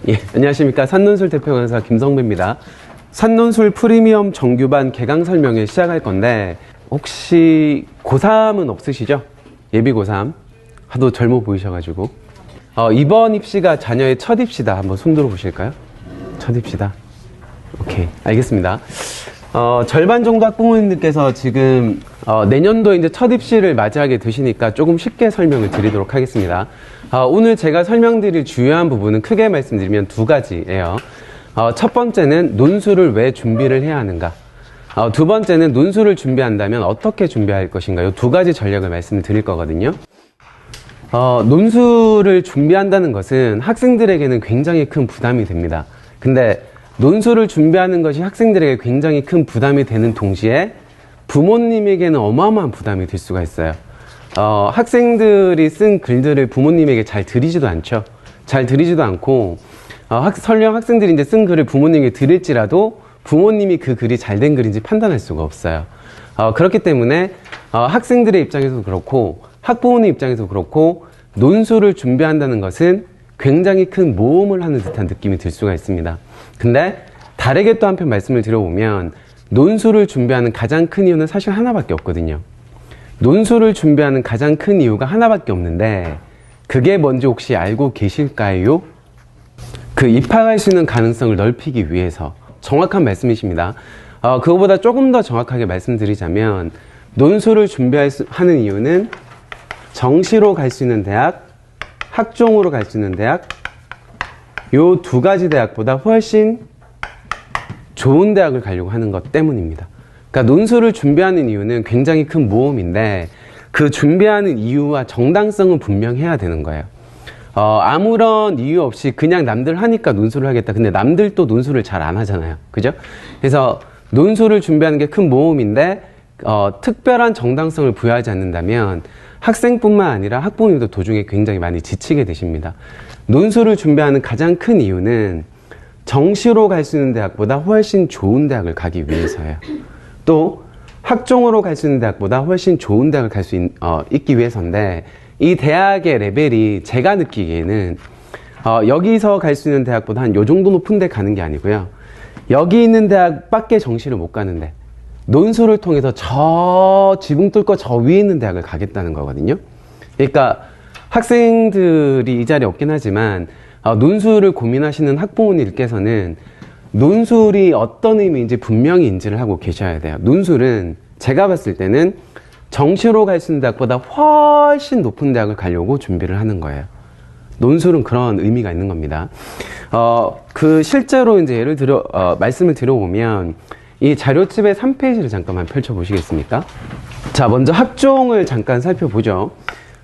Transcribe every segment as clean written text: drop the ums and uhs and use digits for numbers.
예, 안녕하십니까. 산논술 대표 강사 김성배입니다. 산논술 프리미엄 정규반 개강 설명회 시작할 건데 혹시 고3은 없으시죠? 예비 고3 하도 젊어 보이셔가지고 이번 입시가 자녀의 첫 입시다. 한번 손 들어 보실까요? 첫 입시다. 오케이, 알겠습니다. 절반 정도 학부모님들께서 지금 내년도 이제 첫 입시를 맞이하게 되시니까 조금 쉽게 설명을 드리도록 하겠습니다. 오늘 제가 설명드릴 주요한 부분은 크게 말씀드리면 두 가지예요. 첫 번째는 논술을 왜 준비를 해야 하는가, 두 번째는 논술을 준비한다면 어떻게 준비할 것인가, 이 두 가지 전략을 말씀드릴 거거든요. 논술을 준비한다는 것은 학생들에게는 굉장히 큰 부담이 됩니다. 근데 논술을 준비하는 것이 학생들에게 굉장히 큰 부담이 되는 동시에 부모님에게는 어마어마한 부담이 될 수가 있어요. 학생들이 쓴 글들을 부모님에게 잘 드리지도 않죠. 잘 드리지도 않고, 설령 학생들이 이제 쓴 글을 부모님에게 드릴지라도 부모님이 그 글이 잘된 글인지 판단할 수가 없어요. 그렇기 때문에 학생들의 입장에서도 그렇고 학부모님 입장에서도 그렇고 논술을 준비한다는 것은 굉장히 큰 모험을 하는 듯한 느낌이 들 수가 있습니다. 근데 다르게 또 한편 말씀을 드려보면 논술을 준비하는 가장 큰 이유는 사실 하나밖에 없거든요. 논술을 준비하는 가장 큰 이유가 하나밖에 없는데 그게 뭔지 혹시 알고 계실까요? 그 입학할 수 있는 가능성을 넓히기 위해서. 정확한 말씀이십니다. 그거보다 조금 더 정확하게 말씀드리자면 논술을 준비하는 이유는 정시로 갈 수 있는 대학, 학종으로 갈 수 있는 대학, 요 두 가지 대학보다 훨씬 좋은 대학을 가려고 하는 것 때문입니다. 그러니까 논술을 준비하는 이유는 굉장히 큰 모험인데 그 준비하는 이유와 정당성은 분명해야 되는 거예요. 아무런 이유 없이 그냥 남들 하니까 논술을 하겠다. 근데 남들도 논술을 잘 안 하잖아요. 그죠? 그래서 논술을 준비하는 게 큰 모험인데 특별한 정당성을 부여하지 않는다면 학생뿐만 아니라 학부모님도 도중에 굉장히 많이 지치게 되십니다. 논술을 준비하는 가장 큰 이유는 정시로 갈 수 있는 대학보다 훨씬 좋은 대학을 가기 위해서예요. 또 학종으로 갈 수 있는 대학보다 훨씬 좋은 대학을 갈 수 있기 위해서인데 이 대학의 레벨이 제가 느끼기에는 여기서 갈 수 있는 대학보다 한 요 정도 높은 데 가는 게 아니고요. 여기 있는 대학 밖에 정시를 못 가는데 논술을 통해서 저 지붕 뚫고 저 위에 있는 대학을 가겠다는 거거든요. 그러니까 학생들이 이 자리에 없긴 하지만 논술을 고민하시는 학부모님께서는 논술이 어떤 의미인지 분명히 인지를 하고 계셔야 돼요. 논술은 제가 봤을 때는 정시로 갈 수 있는 대학보다 훨씬 높은 대학을 가려고 준비를 하는 거예요. 논술은 그런 의미가 있는 겁니다. 실제로 이제 말씀을 드려보면 이 자료집의 3페이지를 잠깐만 펼쳐보시겠습니까? 자, 먼저 학종을 잠깐 살펴보죠.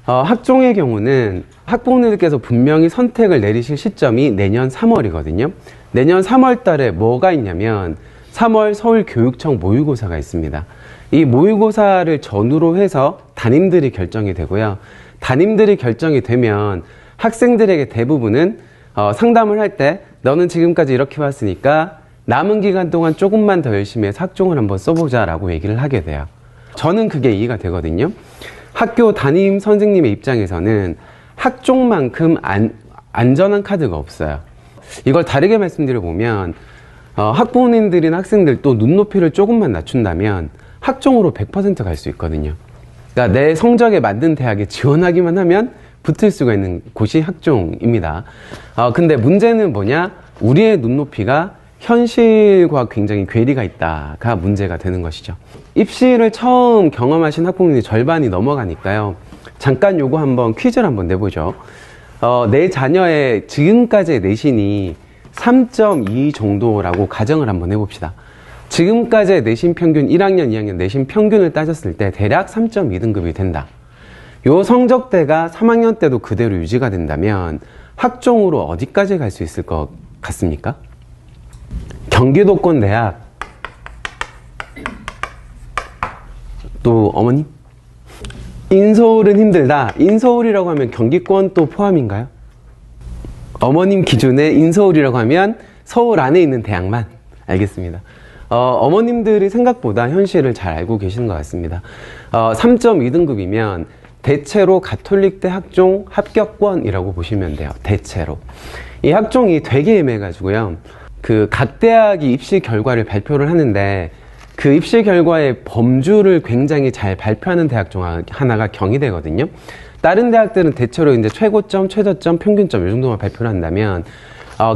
학종의 경우는 학부모님들께서 분명히 선택을 내리실 시점이 내년 3월이거든요. 내년 3월 달에 뭐가 있냐면 3월 서울교육청 모의고사가 있습니다. 이 모의고사를 전후로 해서 담임들이 결정이 되고요. 담임들이 결정이 되면 학생들에게 대부분은 상담을 할 때 너는 지금까지 이렇게 왔으니까 남은 기간 동안 조금만 더 열심히 해서 학종을 한번 써보자 라고 얘기를 하게 돼요. 저는 그게 이해가 되거든요. 학교 담임 선생님의 입장에서는 학종만큼 안전한 카드가 없어요. 이걸 다르게 말씀드려보면 학부모님들이나 학생들도 눈높이를 조금만 낮춘다면 학종으로 100% 갈 수 있거든요. 그러니까 내 성적에 맞는 대학에 지원하기만 하면 붙을 수가 있는 곳이 학종입니다. 근데 문제는 뭐냐? 우리의 눈높이가 현실과 굉장히 괴리가 있다가 문제가 되는 것이죠. 입시를 처음 경험하신 학부모님이 절반이 넘어가니까요. 잠깐 요거 한번 퀴즈를 한번 내보죠. 내 자녀의 지금까지의 내신이 3.2 정도라고 가정을 한번 해봅시다. 지금까지의 내신 평균 1학년, 2학년 내신 평균을 따졌을 때 대략 3.2등급이 된다. 요 성적대가 3학년 때도 그대로 유지가 된다면 학종으로 어디까지 갈 수 있을 것 같습니까? 경기도권 대학. 또 어머님? 인서울은 힘들다. 인서울이라고 하면 경기권 또 포함인가요? 어머님 기준에 인서울이라고 하면 서울 안에 있는 대학만. 알겠습니다. 어머님들이 생각보다 현실을 잘 알고 계시는 것 같습니다. 3.2등급이면 대체로 가톨릭대 학종 합격권이라고 보시면 돼요. 대체로. 이 학종이 되게 애매해가지고요. 그 각 대학이 입시 결과를 발표를 하는데 그 입시 결과의 범주를 굉장히 잘 발표하는 대학 중 하나가 경희대거든요. 다른 대학들은 대체로 이제 최고점, 최저점, 평균점 이 정도만 발표를 한다면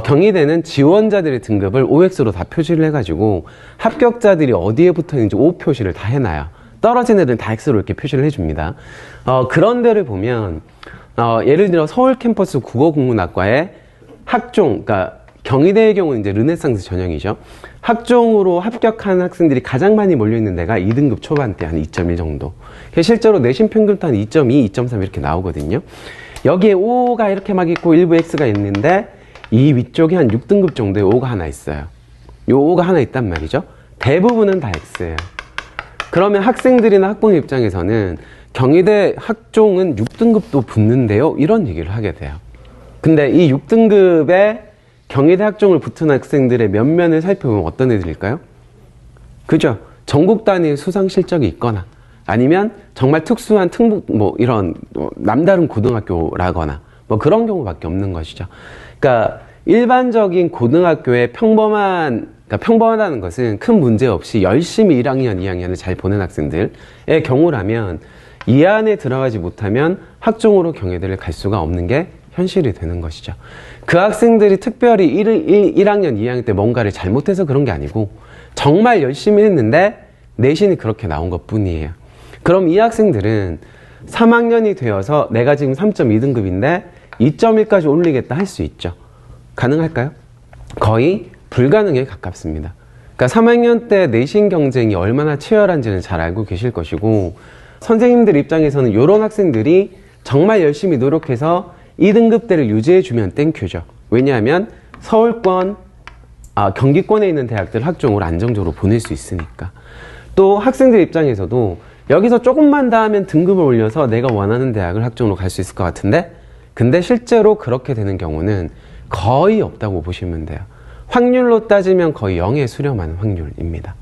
경희대는 지원자들의 등급을 OX로 다 표시를 해가지고 합격자들이 어디에 붙어 있는지 O 표시를 다 해놔요. 떨어진 애들은 다 X로 이렇게 표시를 해줍니다. 그런 데를 보면 예를 들어 서울 캠퍼스 국어국문학과의 학종, 그러니까 경희대의 경우는 이제 르네상스 전형이죠. 학종으로 합격한 학생들이 가장 많이 몰려있는 데가 2등급 초반대 한 2.1 정도. 실제로 내신 평균도 한 2.2, 2.3 이렇게 나오거든요. 여기에 O가 이렇게 막 있고 일부 X가 있는데 이 위쪽에 한 6등급 정도의 O가 하나 있어요. 요 O가 하나 있단 말이죠. 대부분은 다 X예요. 그러면 학생들이나 학부모 입장에서는 경희대 학종은 6등급도 붙는데요? 이런 얘기를 하게 돼요. 근데 이 6등급에 경희대 학종을 붙은 학생들의 면면을 살펴보면 어떤 애들일까요? 그죠? 전국 단위 수상 실적이 있거나 아니면 정말 특수한 특목 이런 남다른 고등학교라거나 그런 경우밖에 없는 것이죠. 그러니까 일반적인 고등학교의 평범하다는 것은 큰 문제 없이 열심히 1학년, 2학년을 잘 보는 학생들의 경우라면 이 안에 들어가지 못하면 학종으로 경희대를 갈 수가 없는 게 현실이 되는 것이죠. 그 학생들이 특별히 1학년, 2학년 때 뭔가를 잘못해서 그런 게 아니고 정말 열심히 했는데 내신이 그렇게 나온 것 뿐이에요. 그럼 이 학생들은 3학년이 되어서 내가 지금 3.2등급인데 2.1까지 올리겠다 할 수 있죠. 가능할까요? 거의 불가능에 가깝습니다. 그러니까 3학년 때 내신 경쟁이 얼마나 치열한지는 잘 알고 계실 것이고 선생님들 입장에서는 이런 학생들이 정말 열심히 노력해서 2등급대를 유지해주면 땡큐죠. 왜냐하면 서울권, 경기권에 있는 대학들 학종으로 안정적으로 보낼 수 있으니까. 또 학생들 입장에서도 여기서 조금만 더 하면 등급을 올려서 내가 원하는 대학을 학종으로 갈 수 있을 것 같은데 근데 실제로 그렇게 되는 경우는 거의 없다고 보시면 돼요. 확률로 따지면 거의 0에 수렴하는 확률입니다.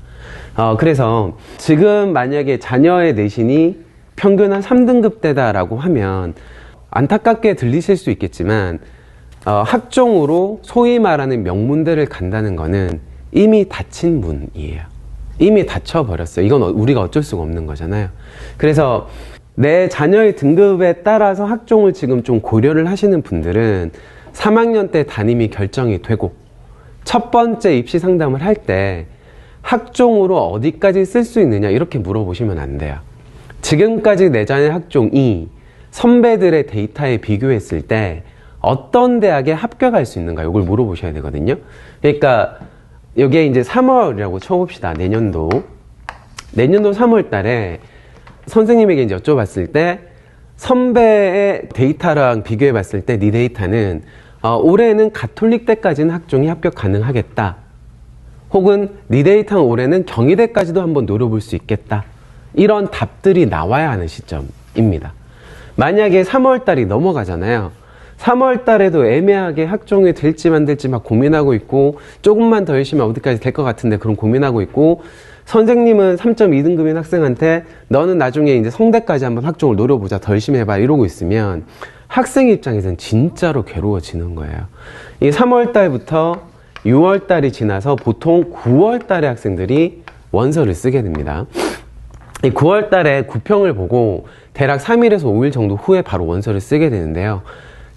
그래서 지금 만약에 자녀의 내신이 평균 한 3등급대다라고 하면 안타깝게 들리실 수 있겠지만 학종으로 소위 말하는 명문대를 간다는 거는 이미 닫힌 문이에요. 이미 닫혀버렸어요. 이건 우리가 어쩔 수가 없는 거잖아요. 그래서 내 자녀의 등급에 따라서 학종을 지금 좀 고려를 하시는 분들은 3학년 때 담임이 결정이 되고 첫 번째 입시 상담을 할 때 학종으로 어디까지 쓸 수 있느냐 이렇게 물어보시면 안 돼요. 지금까지 내 자녀의 학종이 선배들의 데이터에 비교했을 때 어떤 대학에 합격할 수 있는가 이걸 물어보셔야 되거든요. 그러니까 이게 이제 3월이라고 쳐봅시다. 내년도 3월 달에 선생님에게 이제 여쭤봤을 때 선배의 데이터랑 비교해 봤을 때 네 데이터는 올해는 가톨릭 때까지는 학종이 합격 가능하겠다. 혹은 네 데이터는 올해는 경희대까지도 한번 노려볼 수 있겠다. 이런 답들이 나와야 하는 시점입니다. 만약에 3월달이 넘어가잖아요. 3월달에도 애매하게 학종이 될지 안 될지 막 고민하고 있고 조금만 더 열심히 어디까지 될 것 같은데 그런 고민하고 있고 선생님은 3.2등급인 학생한테 너는 나중에 이제 성대까지 한번 학종을 노려보자 더 열심히 해봐 이러고 있으면 학생 입장에서는 진짜로 괴로워지는 거예요. 이 3월달부터 6월달이 지나서 보통 9월달에 학생들이 원서를 쓰게 됩니다. 이 9월달에 구평을 보고 대략 3일에서 5일 정도 후에 바로 원서를 쓰게 되는데요.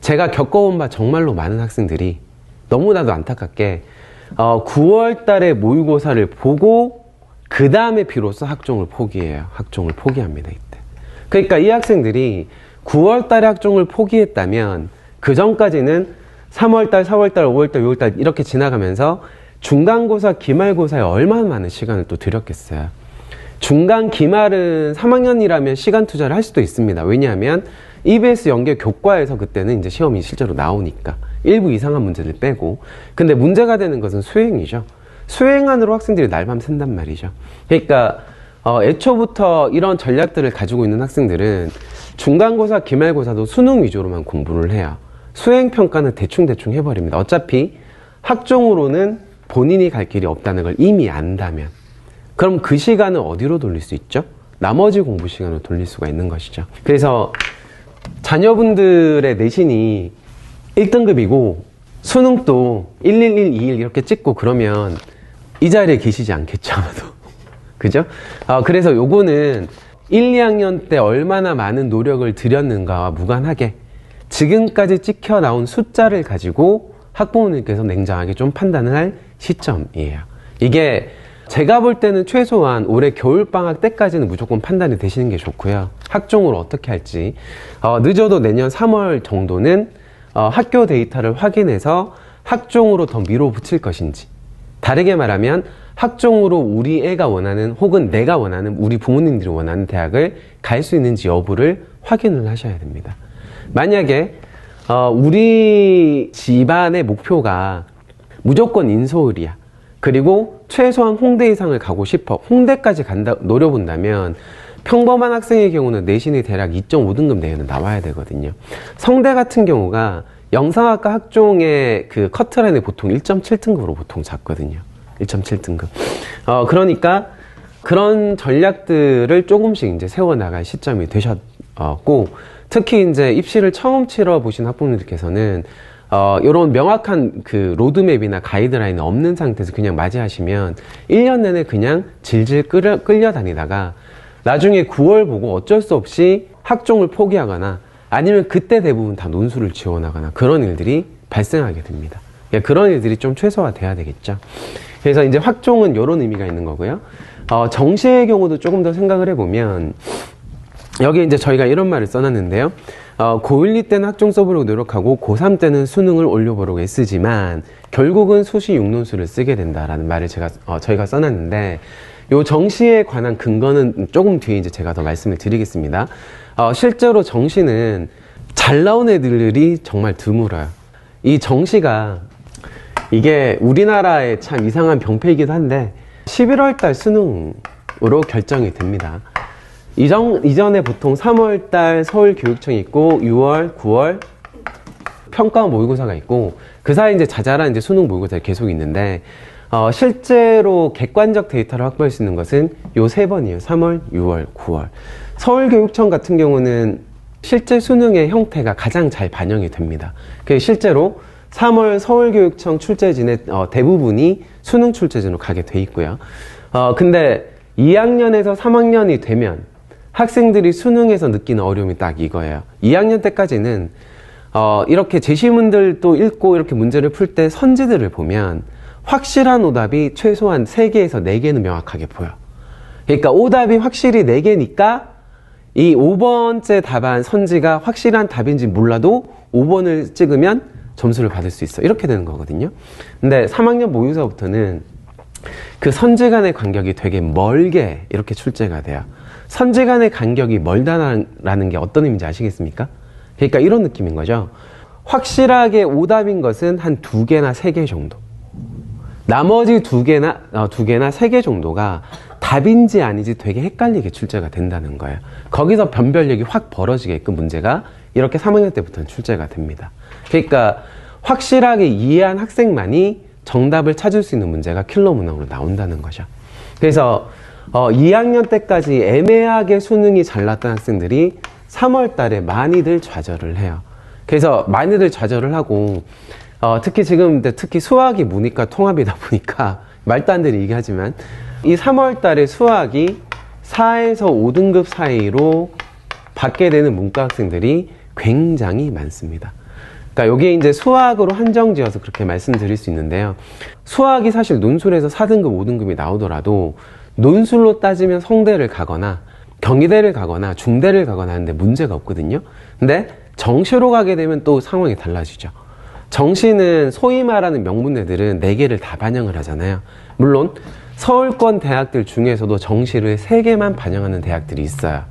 제가 겪어본 바 정말로 많은 학생들이 너무나도 안타깝게 9월달에 모의고사를 보고 그 다음에 비로소 학종을 포기해요. 학종을 포기합니다. 이때. 그러니까 이 학생들이 9월달에 학종을 포기했다면 그 전까지는 3월달, 4월달, 5월달, 6월달 이렇게 지나가면서 중간고사, 기말고사에 얼마나 많은 시간을 또 들였겠어요. 중간 기말은 3학년이라면 시간 투자를 할 수도 있습니다. 왜냐하면 EBS 연계 교과에서 그때는 이제 시험이 실제로 나오니까 일부 이상한 문제를 빼고 근데 문제가 되는 것은 수행이죠. 수행안으로 학생들이 날밤 샌단 말이죠. 그러니까 애초부터 이런 전략들을 가지고 있는 학생들은 중간고사, 기말고사도 수능 위주로만 공부를 해요. 수행평가는 대충대충 해버립니다. 어차피 학종으로는 본인이 갈 길이 없다는 걸 이미 안다면 그럼 그 시간을 어디로 돌릴 수 있죠? 나머지 공부 시간으로 돌릴 수가 있는 것이죠. 그래서 자녀분들의 내신이 1등급이고 수능도 111, 21 이렇게 찍고 그러면 이 자리에 계시지 않겠죠, 아마도. 그죠? 그래서 요거는 1, 2학년 때 얼마나 많은 노력을 들였는가와 무관하게 지금까지 찍혀 나온 숫자를 가지고 학부모님께서 냉정하게 좀 판단을 할 시점이에요. 이게 제가 볼 때는 최소한 올해 겨울방학 때까지는 무조건 판단이 되시는 게 좋고요. 학종으로 어떻게 할지. 늦어도 내년 3월 정도는 학교 데이터를 확인해서 학종으로 더 밀어붙일 것인지. 다르게 말하면 학종으로 우리 애가 원하는 혹은 내가 원하는 우리 부모님들이 원하는 대학을 갈 수 있는지 여부를 확인을 하셔야 됩니다. 만약에 우리 집안의 목표가 무조건 인서울이야. 그리고 최소한 홍대 이상을 가고 싶어. 홍대까지 노려본다면 평범한 학생의 경우는 내신이 대략 2.5등급 내외는 나와야 되거든요. 성대 같은 경우가 영상학과 학종의 그 커트라인이 보통 1.7등급으로 보통 잡거든요. 1.7등급. 그러니까 그런 전략들을 조금씩 이제 세워나갈 시점이 되셨고, 특히 이제 입시를 처음 치러보신 학부모님들께서는 이런 명확한 그 로드맵이나 가이드라인이 없는 상태에서 그냥 맞이하시면 1년 내내 그냥 질질 끌려다니다가 나중에 9월 보고 어쩔 수 없이 학종을 포기하거나 아니면 그때 대부분 다 논술을 지원하거나 그런 일들이 발생하게 됩니다. 그런 일들이 좀 최소화돼야 되겠죠. 그래서 이제 학종은 이런 의미가 있는 거고요. 정시의 경우도 조금 더 생각을 해보면 여기 이제 저희가 이런 말을 써놨는데요. 고1, 2 때는 학종 써보려고 노력하고 고3 때는 수능을 올려보려고 애쓰지만 결국은 수시 6논술을 쓰게 된다라는 말을 저희가 써놨는데, 요 정시에 관한 근거는 조금 뒤에 이제 제가 더 말씀을 드리겠습니다. 실제로 정시는 잘 나온 애들이 정말 드물어요. 이 정시가 이게 우리나라의 참 이상한 병폐이기도 한데 11월 달 수능으로 결정이 됩니다. 이전에 보통 3월 달 서울교육청이 있고 6월, 9월 평가 모의고사가 있고 그 사이 이제 자잘한 이제 수능 모의고사가 계속 있는데 실제로 객관적 데이터를 확보할 수 있는 것은 요 세 번이에요. 3월, 6월, 9월. 서울교육청 같은 경우는 실제 수능의 형태가 가장 잘 반영이 됩니다. 실제로 3월 서울교육청 출제진의 대부분이 수능 출제진으로 가게 돼 있고요. 근데 2학년에서 3학년이 되면 학생들이 수능에서 느끼는 어려움이 딱 이거예요. 2학년 때까지는 이렇게 제시문들도 읽고 이렇게 문제를 풀 때 선지들을 보면 확실한 오답이 최소한 3개에서 4개는 명확하게 보여. 그러니까 오답이 확실히 4개니까 이 5번째 답안 선지가 확실한 답인지 몰라도 5번을 찍으면 점수를 받을 수 있어. 이렇게 되는 거거든요. 근데 3학년 모의고사부터는 그 선지 간의 간격이 되게 멀게 이렇게 출제가 돼요. 선지 간의 간격이 멀다라는 게 어떤 의미인지 아시겠습니까? 그러니까 이런 느낌인 거죠. 확실하게 오답인 것은 한 2개나 3개 정도. 나머지 2개나 3개 정도가 답인지 아닌지 되게 헷갈리게 출제가 된다는 거예요. 거기서 변별력이 확 벌어지게끔 문제가 이렇게 3학년 때부터는 출제가 됩니다. 그러니까 확실하게 이해한 학생만이 정답을 찾을 수 있는 문제가 킬러 문항으로 나온다는 거죠. 그래서 2학년 때까지 애매하게 수능이 잘 났던 학생들이 3월 달에 많이들 좌절을 해요. 그래서 많이들 좌절을 하고 특히 수학이 문이과 통합이다 보니까 말도 안 되는 얘기하지만 이 3월 달에 수학이 4에서 5등급 사이로 받게 되는 문과 학생들이 굉장히 많습니다. 그러니까 여기에 이제 수학으로 한정 지어서 그렇게 말씀드릴 수 있는데요. 수학이 사실 논술에서 4등급, 5등급이 나오더라도 논술로 따지면 성대를 가거나 경희대를 가거나 중대를 가거나 하는데 문제가 없거든요. 근데 정시로 가게 되면 또 상황이 달라지죠. 정시는 소위 말하는 명문대들은 4개를 다 반영을 하잖아요. 물론 서울권 대학들 중에서도 정시를 3개만 반영하는 대학들이 있어요.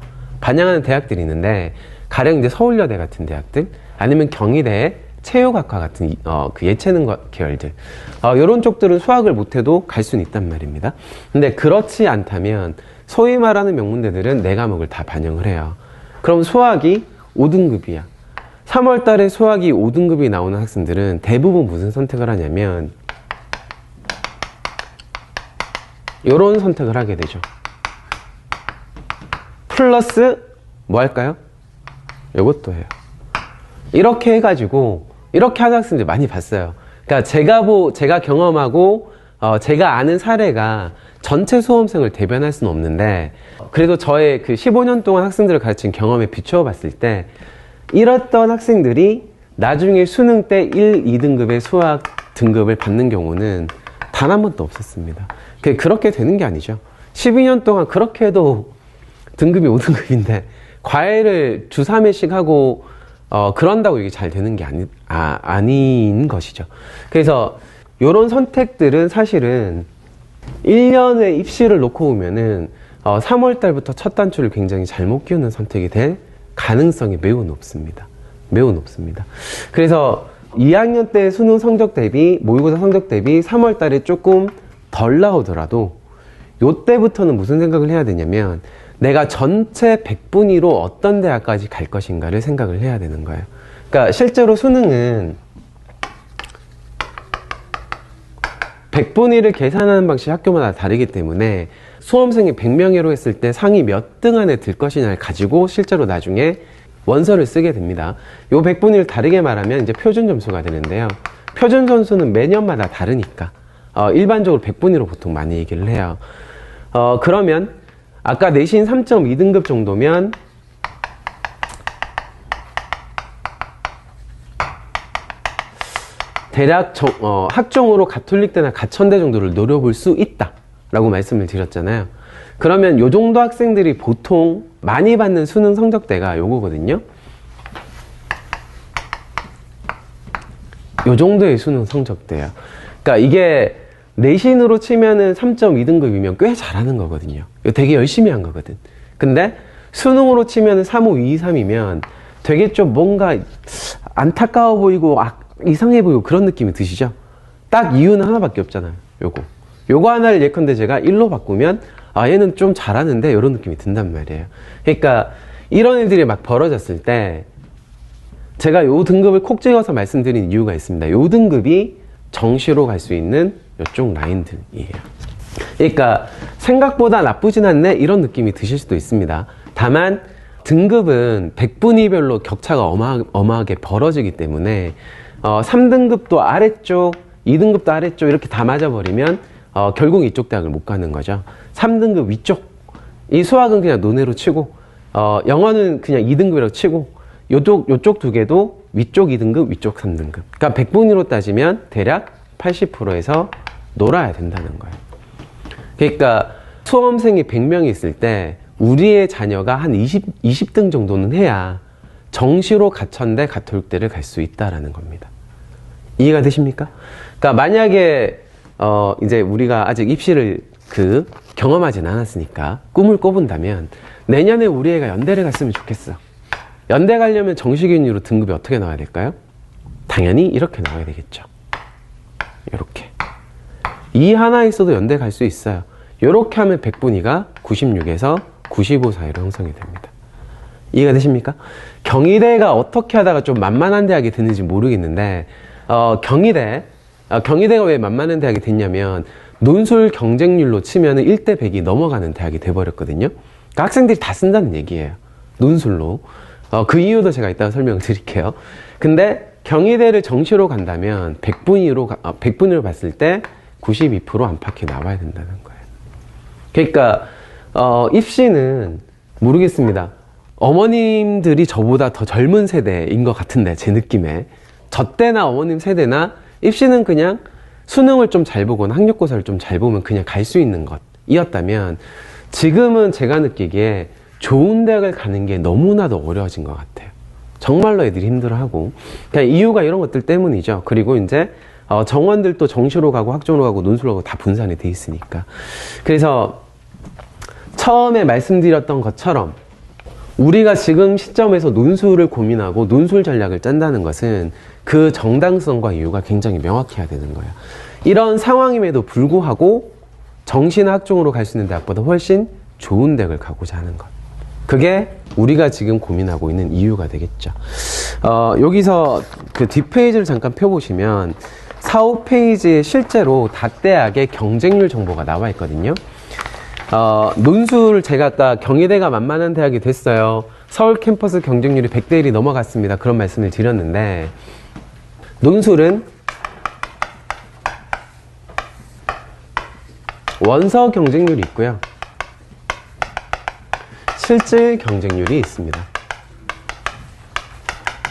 반영하는 대학들이 있는데 가령 이제 서울여대 같은 대학들 아니면 경희대의 체육학과 같은 그 예체능 계열들 이런 쪽들은 수학을 못해도 갈 수는 있단 말입니다. 근데 그렇지 않다면 소위 말하는 명문대들은 4과목을 다 반영을 해요. 그럼 수학이 5등급이야. 3월 달에 수학이 5등급이 나오는 학생들은 대부분 무슨 선택을 하냐면 이런 선택을 하게 되죠. 플러스 뭐 할까요? 이것도 해요. 이렇게 해가지고 이렇게 하는 학생들 많이 봤어요. 그러니까 제가 경험하고 제가 아는 사례가 전체 수험생을 대변할 수는 없는데, 그래도 저의 그 15년 동안 학생들을 가르친 경험에 비추어 봤을 때 이랬던 학생들이 나중에 수능 때 1, 2등급의 수학 등급을 받는 경우는 단 한 번도 없었습니다. 그렇게 되는 게 아니죠. 12년 동안 그렇게 해도 등급이 5등급인데 과외를 주 3회씩 하고 그런다고 이게 잘 되는 게 아닌 것이죠. 그래서 이런 선택들은 사실은 1년의 입시를 놓고 보면은 3월 달부터 첫 단추를 굉장히 잘못 끼우는 선택이 될 가능성이 매우 높습니다. 매우 높습니다. 그래서 2학년 때 수능 성적 대비, 모의고사 성적 대비 3월 달에 조금 덜 나오더라도 요때부터는 무슨 생각을 해야 되냐면 내가 전체 100분위로 어떤 대학까지 갈 것인가를 생각을 해야 되는 거예요. 그러니까 실제로 수능은 100분위를 계산하는 방식이 학교마다 다르기 때문에 수험생이 100명으로 했을 때 상위 몇 등 안에 들 것이냐를 가지고 실제로 나중에 원서를 쓰게 됩니다. 요 100분위를 다르게 말하면 이제 표준 점수가 되는데요. 표준 점수는 매년마다 다르니까 일반적으로 100분위로 보통 많이 얘기를 해요. 그러면 아까 내신 3.2등급 정도면 대략 학종으로 가톨릭대나 가천대 정도를 노려볼 수 있다 라고 말씀을 드렸잖아요. 그러면 요 정도 학생들이 보통 많이 받는 수능 성적대가 요거거든요. 요 정도의 수능 성적대예요. 그러니까 이게 내신으로 치면은 3.2등급이면 꽤 잘하는 거거든요. 이거 되게 열심히 한 거거든. 근데 수능으로 치면은 3호 2, 3이면 되게 좀 뭔가 안타까워 보이고 이상해 보이고 그런 느낌이 드시죠? 딱 이유는 하나밖에 없잖아요. 요거 하나를 예컨대 제가 1로 바꾸면 얘는 좀 잘하는데 이런 느낌이 든단 말이에요. 그러니까 이런 일들이 막 벌어졌을 때 제가 요 등급을 콕 찍어서 말씀드린 이유가 있습니다. 요 등급이 정시로 갈 수 있는 이쪽 라인들이에요. 그러니까 생각보다 나쁘진 않네 이런 느낌이 드실 수도 있습니다. 다만 등급은 100분위별로 격차가 어마하게 벌어지기 때문에 3등급도 아래쪽, 2등급도 아래쪽 이렇게 다 맞아버리면 결국 이쪽 대학을 못 가는 거죠. 3등급 위쪽, 이 수학은 그냥 논외로 치고 영어는 그냥 2등급이라고 치고 요쪽 두 개도 위쪽 2등급, 위쪽 3등급. 그러니까 100분위로 따지면 대략 80%에서 놀아야 된다는 거예요. 그러니까 수험생이 100명이 있을 때 우리의 자녀가 한 20등 정도는 해야 정시로 가천대, 가톨릭대를 갈 수 있다라는 겁니다. 이해가 되십니까? 그러니까 만약에 이제 우리가 아직 입시를 경험하진 않았으니까 꿈을 꿔본다면 내년에 우리 애가 연대를 갔으면 좋겠어. 연대 가려면 정시균위로 등급이 어떻게 나와야 될까요? 당연히 이렇게 나와야 되겠죠. 이렇게. 이 하나 있어도 연대 갈 수 있어요. 이렇게 하면 100분위가 96에서 95 사이로 형성이 됩니다. 이해가 되십니까? 경희대가 어떻게 하다가 좀 만만한 대학이 됐는지 모르겠는데 경희대가 왜 만만한 대학이 됐냐면 논술 경쟁률로 치면 1대 100이 넘어가는 대학이 돼버렸거든요. 그러니까 학생들이 다 쓴다는 얘기예요. 논술로. 그 이유도 제가 이따가 설명을 드릴게요. 근데 경희대를 정시로 간다면 100분위로 봤을 때 92% 안팎이 나와야 된다는 거예요. 그러니까 입시는 모르겠습니다. 어머님들이 저보다 더 젊은 세대인 것 같은데 제 느낌에 저 때나 어머님 세대나 입시는 그냥 수능을 좀 잘 보거나 학력고사를 좀 잘 보면 그냥 갈 수 있는 것이었다면 지금은 제가 느끼기에 좋은 대학을 가는 게 너무나도 어려워진 것 같아요. 정말로 애들이 힘들어하고 그냥 이유가 이런 것들 때문이죠. 그리고 이제 정원들도 정시로 가고 학종으로 가고 논술로 가고 다 분산이 돼 있으니까. 그래서 처음에 말씀드렸던 것처럼 우리가 지금 시점에서 논술을 고민하고 논술 전략을 짠다는 것은 그 정당성과 이유가 굉장히 명확해야 되는 거예요. 이런 상황임에도 불구하고 정시나 학종으로 갈 수 있는 대학보다 훨씬 좋은 대학을 가고자 하는 것. 그게 우리가 지금 고민하고 있는 이유가 되겠죠. 여기서 그 뒷페이지를 잠깐 펴보시면 4, 5페이지에 실제로 다대학의 경쟁률 정보가 나와 있거든요. 논술 제가 아까 경희대가 만만한 대학이 됐어요. 서울 캠퍼스 경쟁률이 100대 1이 넘어갔습니다. 그런 말씀을 드렸는데 논술은 원서 경쟁률이 있고요. 실질 경쟁률이 있습니다.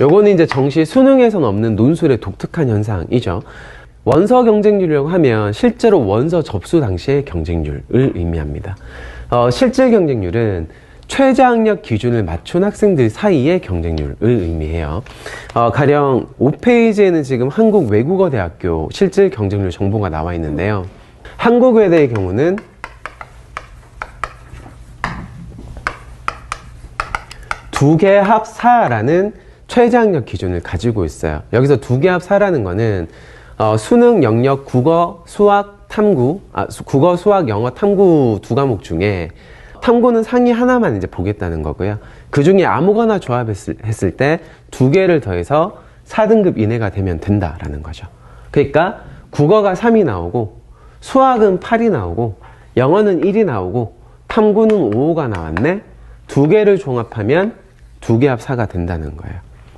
요거는 이제 정시 수능에서는 없는 논술의 독특한 현상이죠. 원서 경쟁률이라고 하면 실제로 원서 접수 당시의 경쟁률을 의미합니다. 실질 경쟁률은 최저학력 기준을 맞춘 학생들 사이의 경쟁률을 의미해요. 가령 5페이지에는 지금 한국외국어대학교 실질 경쟁률 정보가 나와 있는데요. 한국외대의 경우는 두 개 합 4라는 최저학력 기준을 가지고 있어요. 여기서 두 개 합 4라는 거는 수능 영역 국어, 수학, 탐구, 국어, 수학, 영어, 탐구 두 과목 중에 탐구는 상위 하나만 이제 보겠다는 거고요. 그 중에 아무거나 조합했을 때 두 개를 더해서 4등급 이내가 되면 된다라는 거죠. 그러니까 국어가 3이 나오고 수학은 8이 나오고 영어는 1이 나오고 탐구는 5가 나왔네. 두 개를 종합하면 두 개 합 4가 된다는 거예요.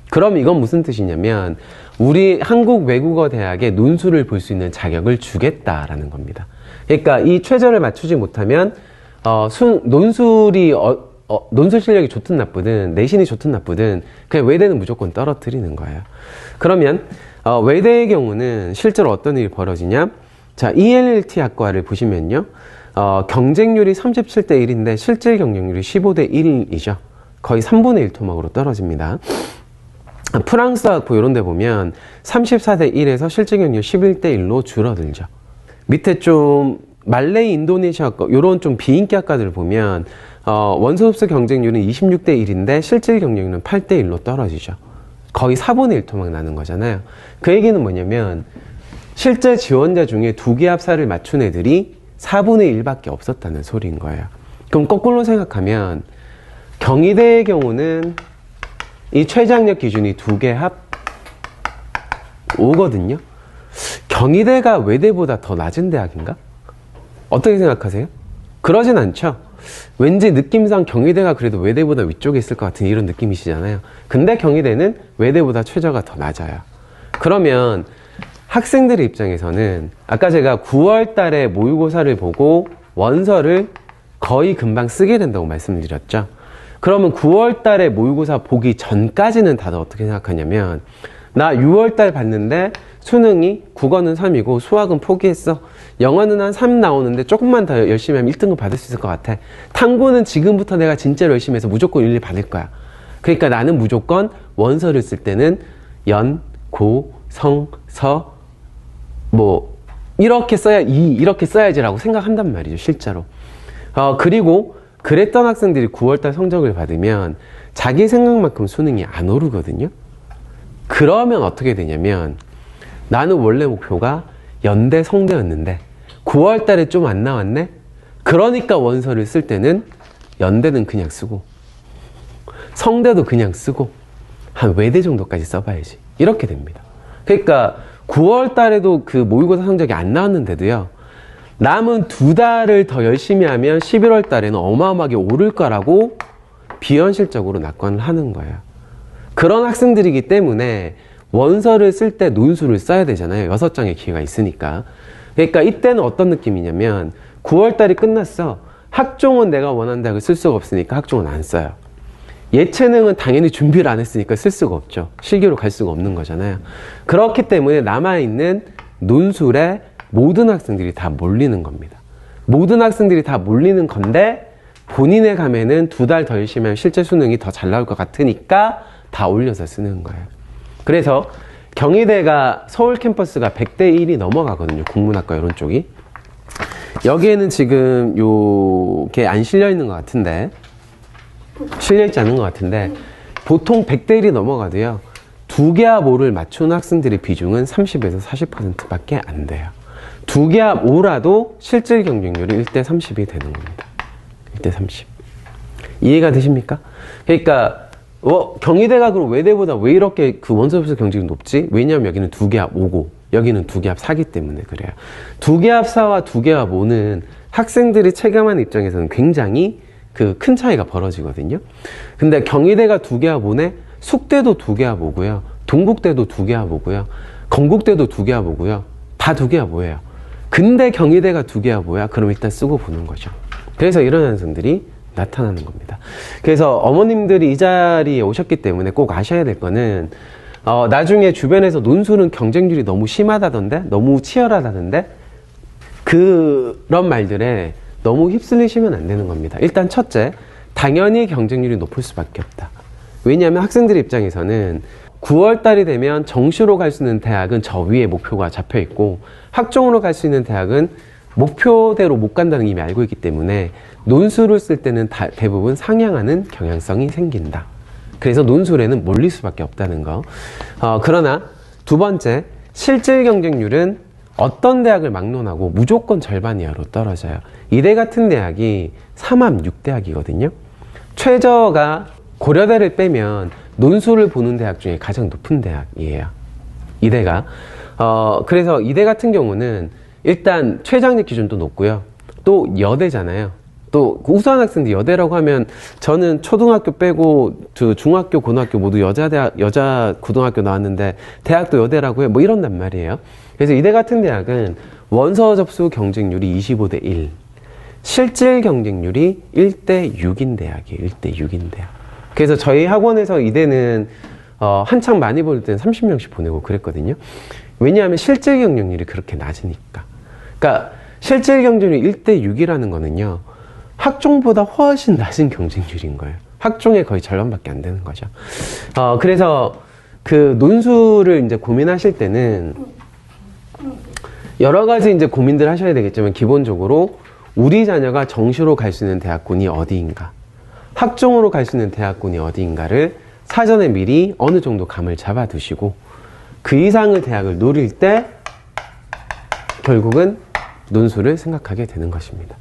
그럼 이건 무슨 뜻이냐면 우리 한국외국어대학의 논술을 볼 수 있는 자격을 주겠다라는 겁니다. 그러니까 이 최저를 맞추지 못하면 논술이 논술 실력이 좋든 나쁘든 내신이 좋든 나쁘든 그냥 외대는 무조건 떨어뜨리는 거예요. 그러면 외대의 경우는 실제로 어떤 일이 벌어지냐? 자, ELLT 학과를 보시면요. 경쟁률이 37대 1인데 실질 경쟁률이 15대 1이죠. 거의 3분의 1 토막으로 떨어집니다. 프랑스 학부 이런 데 보면 34대 1에서 실질 경쟁률 11대 1로 줄어들죠. 밑에 좀 말레이, 인도네시아 학과 이런 좀 비인기 학과들을 보면 원서 접수 경쟁률은 26대 1인데 실질 경쟁률은 8대 1로 떨어지죠. 거의 4분의 1 토막 나는 거잖아요. 그 얘기는 뭐냐면 실제 지원자 중에 두 개 합사를 맞춘 애들이 4분의 1밖에 없었다는 소리인 거예요. 그럼 거꾸로 생각하면 경희대의 경우는 이 최저학력 기준이 두 개 합 5거든요. 경희대가 외대보다 더 낮은 대학인가? 어떻게 생각하세요? 그러진 않죠. 왠지 느낌상 경희대가 그래도 외대보다 위쪽에 있을 것 같은 이런 느낌이시잖아요. 근데 경희대는 외대보다 최저가 더 낮아요. 그러면 학생들의 입장에서는 아까 제가 9월 달에 모의고사를 보고 원서를 거의 금방 쓰게 된다고 말씀드렸죠. 그러면 9월 달에 모의고사 보기 전까지는 다들 어떻게 생각하냐면 나 6월 달 봤는데 수능이 국어는 3이고 수학은 포기했어. 영어는 한 3 나오는데 조금만 더 열심히 하면 1등급 받을 수 있을 것 같아. 탐구는 지금부터 내가 진짜로 열심히 해서 무조건 1, 2 받을 거야. 그러니까 나는 무조건 원서를 쓸 때는 연, 고, 성, 서 뭐 이렇게 이렇게 써야지라고 생각한단 말이죠. 실제로. 그리고 그랬던 학생들이 9월달 성적을 받으면 자기 생각만큼 수능이 안 오르거든요. 그러면 어떻게 되냐면 나는 원래 목표가 연대, 성대였는데 9월달에 좀 안 나왔네? 그러니까 원서를 쓸 때는 연대는 그냥 쓰고 성대도 그냥 쓰고 한 외대 정도까지 써봐야지. 이렇게 됩니다. 그러니까 9월달에도 그 모의고사 성적이 안 나왔는데도요. 남은 2달을 더 열심히 하면 11월 달에는 어마어마하게 오를 거라고 비현실적으로 낙관을 하는 거예요. 그런 학생들이기 때문에 원서를 쓸 때 논술을 써야 되잖아요. 6장의 기회가 있으니까. 그러니까 이때는 어떤 느낌이냐면 9월 달이 끝났어. 학종은 내가 원하는 대학을 쓸 수가 없으니까 학종은 안 써요. 예체능은 당연히 준비를 안 했으니까 쓸 수가 없죠. 실기로 갈 수가 없는 거잖아요. 그렇기 때문에 남아있는 논술에 모든 학생들이 다 몰리는 겁니다. 모든 학생들이 다 몰리는 건데 본인의 감에는 2달 더 열심히 하면 실제 수능이 더 잘 나올 것 같으니까 다 올려서 쓰는 거예요. 그래서 경희대가 서울 캠퍼스가 100대 1이 넘어가거든요. 국문학과 이런 쪽이. 여기에는 지금 요게 안 실려 있는 것 같은데 실려 있지 않은 것 같은데 보통 100대 1이 넘어가도요. 2개 합 5를 맞춘 학생들의 비중은 30에서 40%밖에 안 돼요. 2개 합 5라도 실질 경쟁률이 1대 30이 되는 겁니다. 1대 30. 이해가 되십니까? 그러니까 경희대가 그럼 외대보다 왜 이렇게 그 원서 접수 경쟁이 높지? 왜냐하면 여기는 2개 합 5고 여기는 2개 합 4기 때문에 그래요. 2개 합 4와 2개 합 5는 학생들이 체감하는 입장에서는 굉장히 그 큰 차이가 벌어지거든요. 근데 경희대가 2개 합 5네 숙대도 2개 합 5고요. 동국대도 2개 합 5고요. 건국대도 2개야 보고요. 다 2개야 뭐예요. 근데 경희대가 2개야 뭐야? 그럼 일단 쓰고 보는 거죠. 그래서 이런 현상들이 나타나는 겁니다. 그래서 어머님들이 이 자리에 오셨기 때문에 꼭 아셔야 될 거는 나중에 주변에서 논술은 경쟁률이 너무 심하다던데, 너무 치열하다던데, 그런 말들에 너무 휩쓸리시면 안 되는 겁니다. 일단 첫째, 당연히 경쟁률이 높을 수밖에 없다. 왜냐하면 학생들 입장에서는 9월 달이 되면 정시로 갈 수 있는 대학은 저 위에 목표가 잡혀 있고, 학종으로 갈 수 있는 대학은 목표대로 못 간다는 걸 이미 알고 있기 때문에 논술을 쓸 때는 대부분 상향하는 경향성이 생긴다. 그래서 논술에는 몰릴 수밖에 없다는 거. 그러나 두 번째, 실질 경쟁률은 어떤 대학을 막론하고 무조건 절반 이하로 떨어져요. 이대 같은 대학이 3합 6대학이거든요. 최저가 고려대를 빼면 논술을 보는 대학 중에 가장 높은 대학이에요. 이대가. 그래서 이대 같은 경우는 일단 최저학력 기준도 높고요. 또 여대잖아요. 또 우수한 학생들 여대라고 하면 저는 초등학교 빼고 중학교, 고등학교 모두 여자 고등학교 나왔는데 대학도 여대라고 해요. 뭐 이런단 말이에요. 그래서 이대 같은 대학은 원서 접수 경쟁률이 25대 1, 실질 경쟁률이 1대 6인 대학이에요. 1대 6인 대학. 그래서 저희 학원에서 이대는 한창 많이 볼 때는 30명씩 보내고 그랬거든요. 왜냐하면 실질 경쟁률이 그렇게 낮으니까. 그러니까 실질 경쟁률이 1대 6이라는 거는요, 학종보다 훨씬 낮은 경쟁률인 거예요. 학종의 거의 절반밖에 안 되는 거죠. 그래서 그 논술을 이제 고민하실 때는 여러 가지 이제 고민들 하셔야 되겠지만, 기본적으로 우리 자녀가 정시로 갈 수 있는 대학군이 어디인가, 학종으로 갈 수 있는 대학군이 어디인가를 사전에 미리 어느 정도 감을 잡아 두시고, 그 이상의 대학을 노릴 때 결국은 논술을 생각하게 되는 것입니다.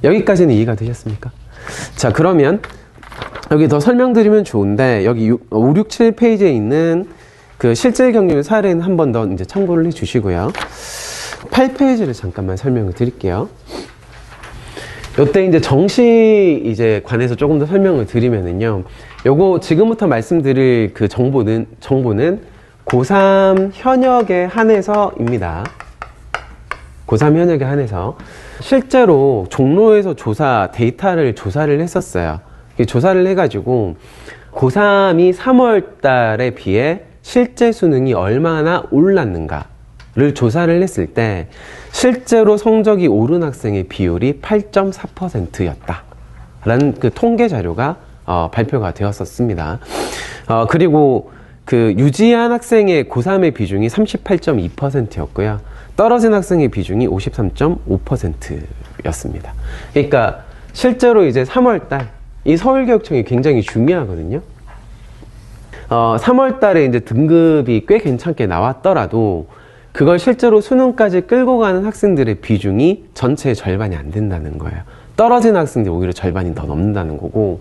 여기까지는 이해가 되셨습니까? 자, 그러면 여기 더 설명드리면 좋은데, 여기 5, 6, 7페이지에 있는 그 실질 경쟁률 사례는 한 번 더 이제 참고를 해 주시고요. 8페이지를 잠깐만 설명을 드릴게요. 요때 이제 정시 이제 관해서 조금 더 설명을 드리면은요, 요거 지금부터 말씀드릴 그 정보는 고3 현역에 한해서입니다. 고3 현역에 한해서 실제로 종로에서 데이터를 조사를 했었어요. 조사를 해가지고 고3이 3월 달에 비해 실제 수능이 얼마나 올랐는가를 조사를 했을 때 실제로 성적이 오른 학생의 비율이 8.4%였다 라는 그 통계 자료가 발표가 되었었습니다. 그리고 그 유지한 학생의 고3의 비중이 38.2%였고요. 떨어진 학생의 비중이 53.5%였습니다. 그러니까 실제로 이제 3월달, 이 서울교육청이 굉장히 중요하거든요. 3월달에 이제 등급이 꽤 괜찮게 나왔더라도 그걸 실제로 수능까지 끌고 가는 학생들의 비중이 전체의 절반이 안 된다는 거예요. 떨어진 학생들이 오히려 절반이 더 넘는다는 거고,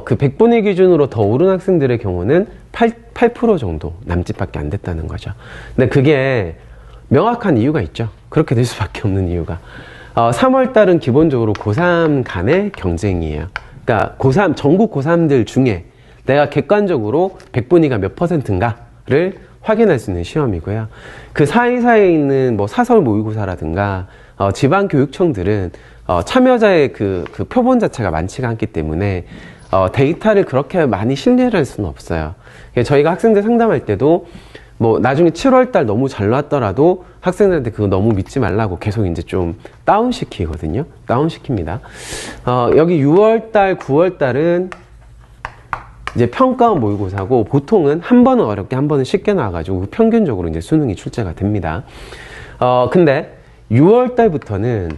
그 100분위 기준으로 더 오른 학생들의 경우는 8% 정도 남짓밖에 안 됐다는 거죠. 근데 그게 명확한 이유가 있죠. 그렇게 될 수밖에 없는 이유가, 3월달은 기본적으로 고3 간의 경쟁이에요. 그러니까 전국 고3들 중에 내가 객관적으로 100분위가 몇 %인가를 확인할 수 있는 시험이고요. 그 사이사이에 있는 뭐 사설 모의고사라든가 지방교육청들은 참여자의 그 표본 자체가 많지가 않기 때문에 데이터를 그렇게 많이 신뢰를 할 수는 없어요. 저희가 학생들 상담할 때도 뭐 나중에 7월달 너무 잘 나왔더라도 학생들한테 그거 너무 믿지 말라고 계속 이제 좀 다운시키거든요. 다운시킵니다. 여기 6월달, 9월달은 이제 평가 모의고사고, 보통은 한 번은 어렵게 한 번은 쉽게 나와가지고 평균적으로 이제 수능이 출제가 됩니다. 근데 6월달부터는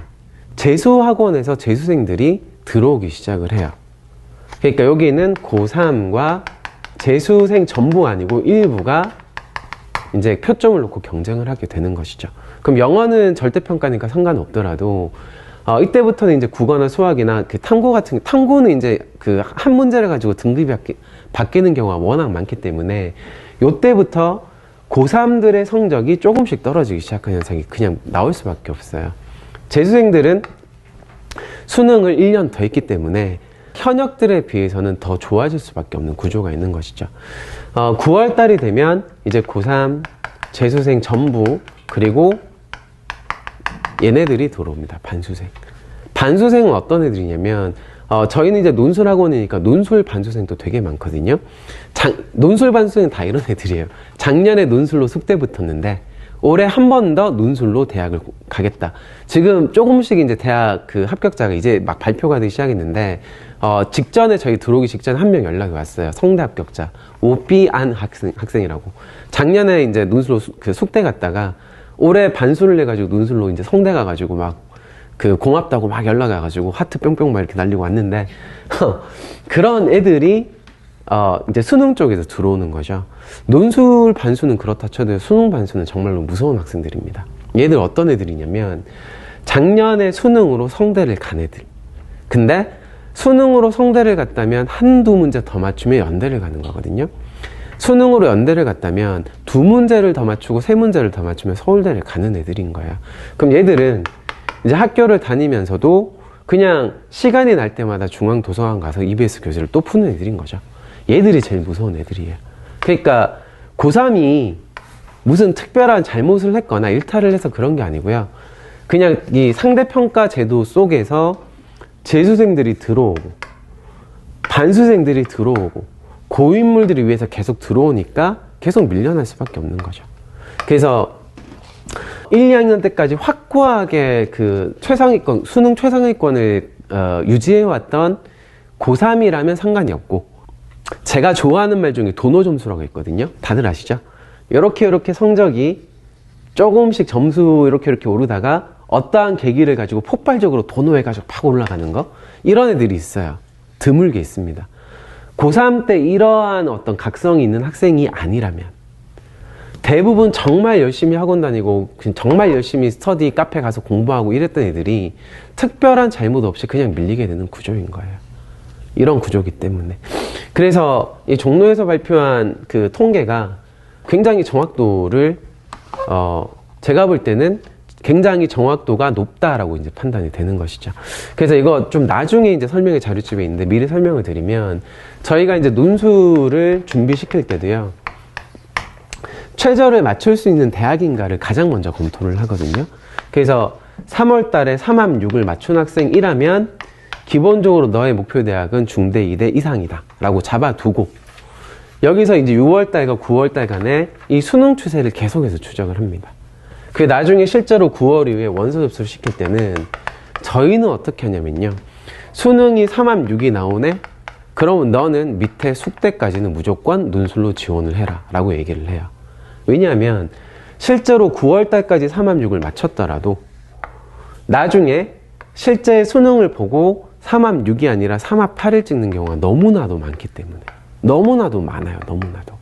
재수학원에서 재수생들이 들어오기 시작을 해요. 그러니까 여기는 고3과 재수생 전부 아니고 일부가 이제 표점을 놓고 경쟁을 하게 되는 것이죠. 그럼 영어는 절대평가니까 상관없더라도 이때부터는 이제 국어나 수학이나 그 탐구 같은, 탐구는 이제 그 한 문제를 가지고 등급이 바뀌는 경우가 워낙 많기 때문에 이때부터 고3들의 성적이 조금씩 떨어지기 시작한 현상이 그냥 나올 수밖에 없어요. 재수생들은 수능을 1년 더 했기 때문에 현역들에 비해서는 더 좋아질 수밖에 없는 구조가 있는 것이죠. 9월 달이 되면 이제 고3 재수생 전부, 그리고 얘네들이 들어옵니다. 반수생. 반수생은 어떤 애들이냐면 저희는 이제 논술학원이니까 논술 반수생도 되게 많거든요. 논술 반수생 다 이런 애들이에요. 작년에 논술로 숙대 붙었는데 올해 한 번 더 논술로 대학을 가겠다. 지금 조금씩 이제 대학 그 합격자가 이제 막 발표가 되기 시작했는데 직전에 저희 들어오기 직전에 한 명 연락이 왔어요. 성대 합격자 오비안 학생이라고. 작년에 이제 논술로 그 숙대 갔다가 올해 반수를 해가지고 논술로 이제 성대 가가지고 막 그 고맙다고 막 연락 와가지고 하트 뿅뿅 막 이렇게 날리고 왔는데 그런 애들이 이제 수능 쪽에서 들어오는 거죠. 논술 반수는 그렇다 쳐도 수능 반수는 정말로 무서운 학생들입니다. 얘들 어떤 애들이냐면 작년에 수능으로 성대를 간 애들. 근데 수능으로 성대를 갔다면 한두 문제 더 맞추면 연대를 가는 거거든요. 수능으로 연대를 갔다면 두 문제를 더 맞추고 세 문제를 더 맞추면 서울대를 가는 애들인 거예요. 그럼 얘들은 이제 학교를 다니면서도 그냥 시간이 날 때마다 중앙도서관 가서 EBS 교재를 또 푸는 애들인 거죠. 얘들이 제일 무서운 애들이에요. 그러니까 고3이 무슨 특별한 잘못을 했거나 일탈을 해서 그런 게 아니고요. 그냥 이 상대평가 제도 속에서 재수생들이 들어오고 반수생들이 들어오고 고인물들이 위해서 계속 들어오니까 계속 밀려날 수밖에 없는 거죠. 그래서 1, 2학년 때까지 확고하게 그 최상위권, 수능 최상위권을 유지해왔던 고3이라면 상관이 없고, 제가 좋아하는 말 중에 도노 점수라고 있거든요. 다들 아시죠? 이렇게 성적이 조금씩 점수 이렇게 오르다가 어떠한 계기를 가지고 폭발적으로 도노해가지고 팍 올라가는 거, 이런 애들이 있어요. 드물게 있습니다. 고3 때 이러한 어떤 각성이 있는 학생이 아니라면, 대부분 정말 열심히 학원 다니고 정말 열심히 스터디 카페 가서 공부하고 이랬던 애들이 특별한 잘못 없이 그냥 밀리게 되는 구조인 거예요. 이런 구조이기 때문에. 그래서 이 종로에서 발표한 그 통계가 굉장히 정확도를 제가 볼 때는 굉장히 정확도가 높다라고 이제 판단이 되는 것이죠. 그래서 이거 좀 나중에 이제 설명의 자료집에 있는데 미리 설명을 드리면, 저희가 이제 논술을 준비시킬 때도요, 최저를 맞출 수 있는 대학인가를 가장 먼저 검토를 하거든요. 그래서 3월 달에 3합 6을 맞춘 학생이라면 기본적으로 너의 목표 대학은 중대 2대 이상이다 라고 잡아두고, 여기서 이제 6월 달과 9월 달간의 이 수능 추세를 계속해서 추적을 합니다. 그 나중에 실제로 9월 이후에 원서 접수를 시킬 때는 저희는 어떻게 하냐면요, 수능이 3합 6이 나오네? 그러면 너는 밑에 숙대까지는 무조건 논술로 지원을 해라 라고 얘기를 해요. 왜냐하면 실제로 9월 달까지 3합 6을 맞췄더라도 나중에 실제 수능을 보고 3합 6이 아니라 3합 8을 찍는 경우가 너무나도 많기 때문에, 너무나도 많아요. 너무나도.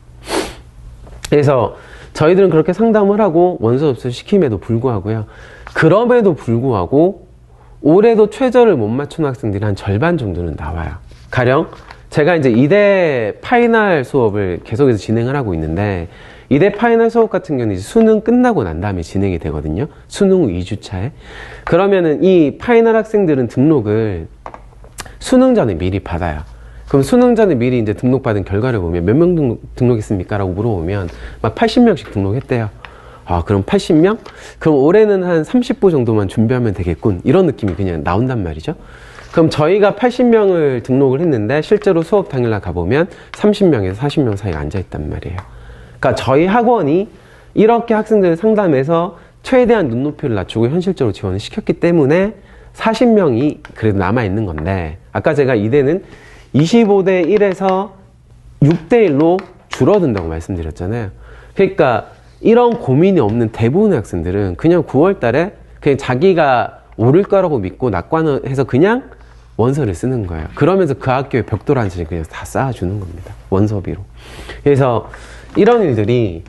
그래서 저희들은 그렇게 상담을 하고 원서 접수를 시킴에도 불구하고요, 그럼에도 불구하고 올해도 최저를 못 맞춘 학생들이 한 절반 정도는 나와요. 가령 제가 이제 이대 파이널 수업을 계속해서 진행을 하고 있는데, 이대 파이널 수업 같은 경우는 이제 수능 끝나고 난 다음에 진행이 되거든요. 수능 후 2주차에. 그러면은 이 파이널 학생들은 등록을 수능 전에 미리 받아요. 그럼 수능 전에 미리 이제 등록받은 결과를 보면 몇 명 등록했습니까? 라고 물어보면 막 80명씩 등록했대요. 아, 그럼 80명? 그럼 올해는 한 30부 정도만 준비하면 되겠군. 이런 느낌이 그냥 나온단 말이죠. 그럼 저희가 80명을 등록을 했는데 실제로 수업 당일날 가보면 30명에서 40명 사이가 앉아있단 말이에요. 그러니까 저희 학원이 이렇게 학생들을 상담해서 최대한 눈높이를 낮추고 현실적으로 지원을 시켰기 때문에 40명이 그래도 남아있는 건데, 아까 제가 이대는 25대 1에서 6대 1로 줄어든다고 말씀드렸잖아요. 그러니까 이런 고민이 없는 대부분의 학생들은 그냥 9월 달에 그냥 자기가 오를 거라고 믿고 낙관해서 그냥 원서를 쓰는 거예요. 그러면서 그 학교에 벽돌 한 채를 그냥 다 쌓아주는 겁니다. 원서비로. 그래서 이런 일들이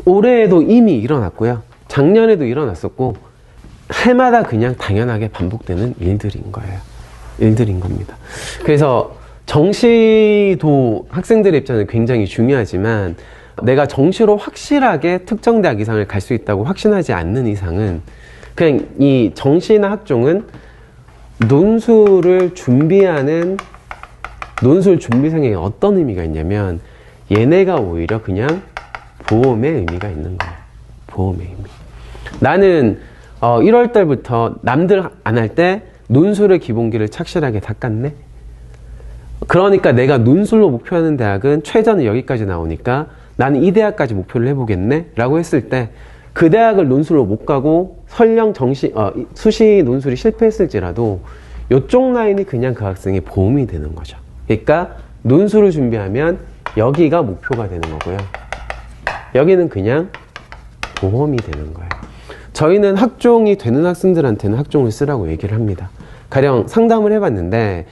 올해에도 이미 일어났고요, 작년에도 일어났었고, 해마다 그냥 당연하게 반복되는 일들인 거예요. 일들인 겁니다. 그래서 정시도 학생들의 입장은 굉장히 중요하지만, 내가 정시로 확실하게 특정 대학 이상을 갈 수 있다고 확신하지 않는 이상은 그냥 이 정시나 학종은 논술을 준비하는 논술 준비생에게 어떤 의미가 있냐면, 얘네가 오히려 그냥 보험의 의미가 있는 거예요. 보험의 의미. 나는 1월 달부터 남들 안 할 때 논술의 기본기를 착실하게 닦았네. 그러니까 내가 논술로 목표하는 대학은 최저는 여기까지 나오니까 나는 이 대학까지 목표를 해보겠네 라고 했을 때 그 대학을 논술로 못 가고 설령 수시 논술이 실패했을지라도 이쪽 라인이 그냥 그 학생의 보험이 되는 거죠. 그러니까 논술을 준비하면 여기가 목표가 되는 거고요. 여기는 그냥 보험이 되는 거예요. 저희는 학종이 되는 학생들한테는 학종을 쓰라고 얘기를 합니다. 가령 상담을 해봤는데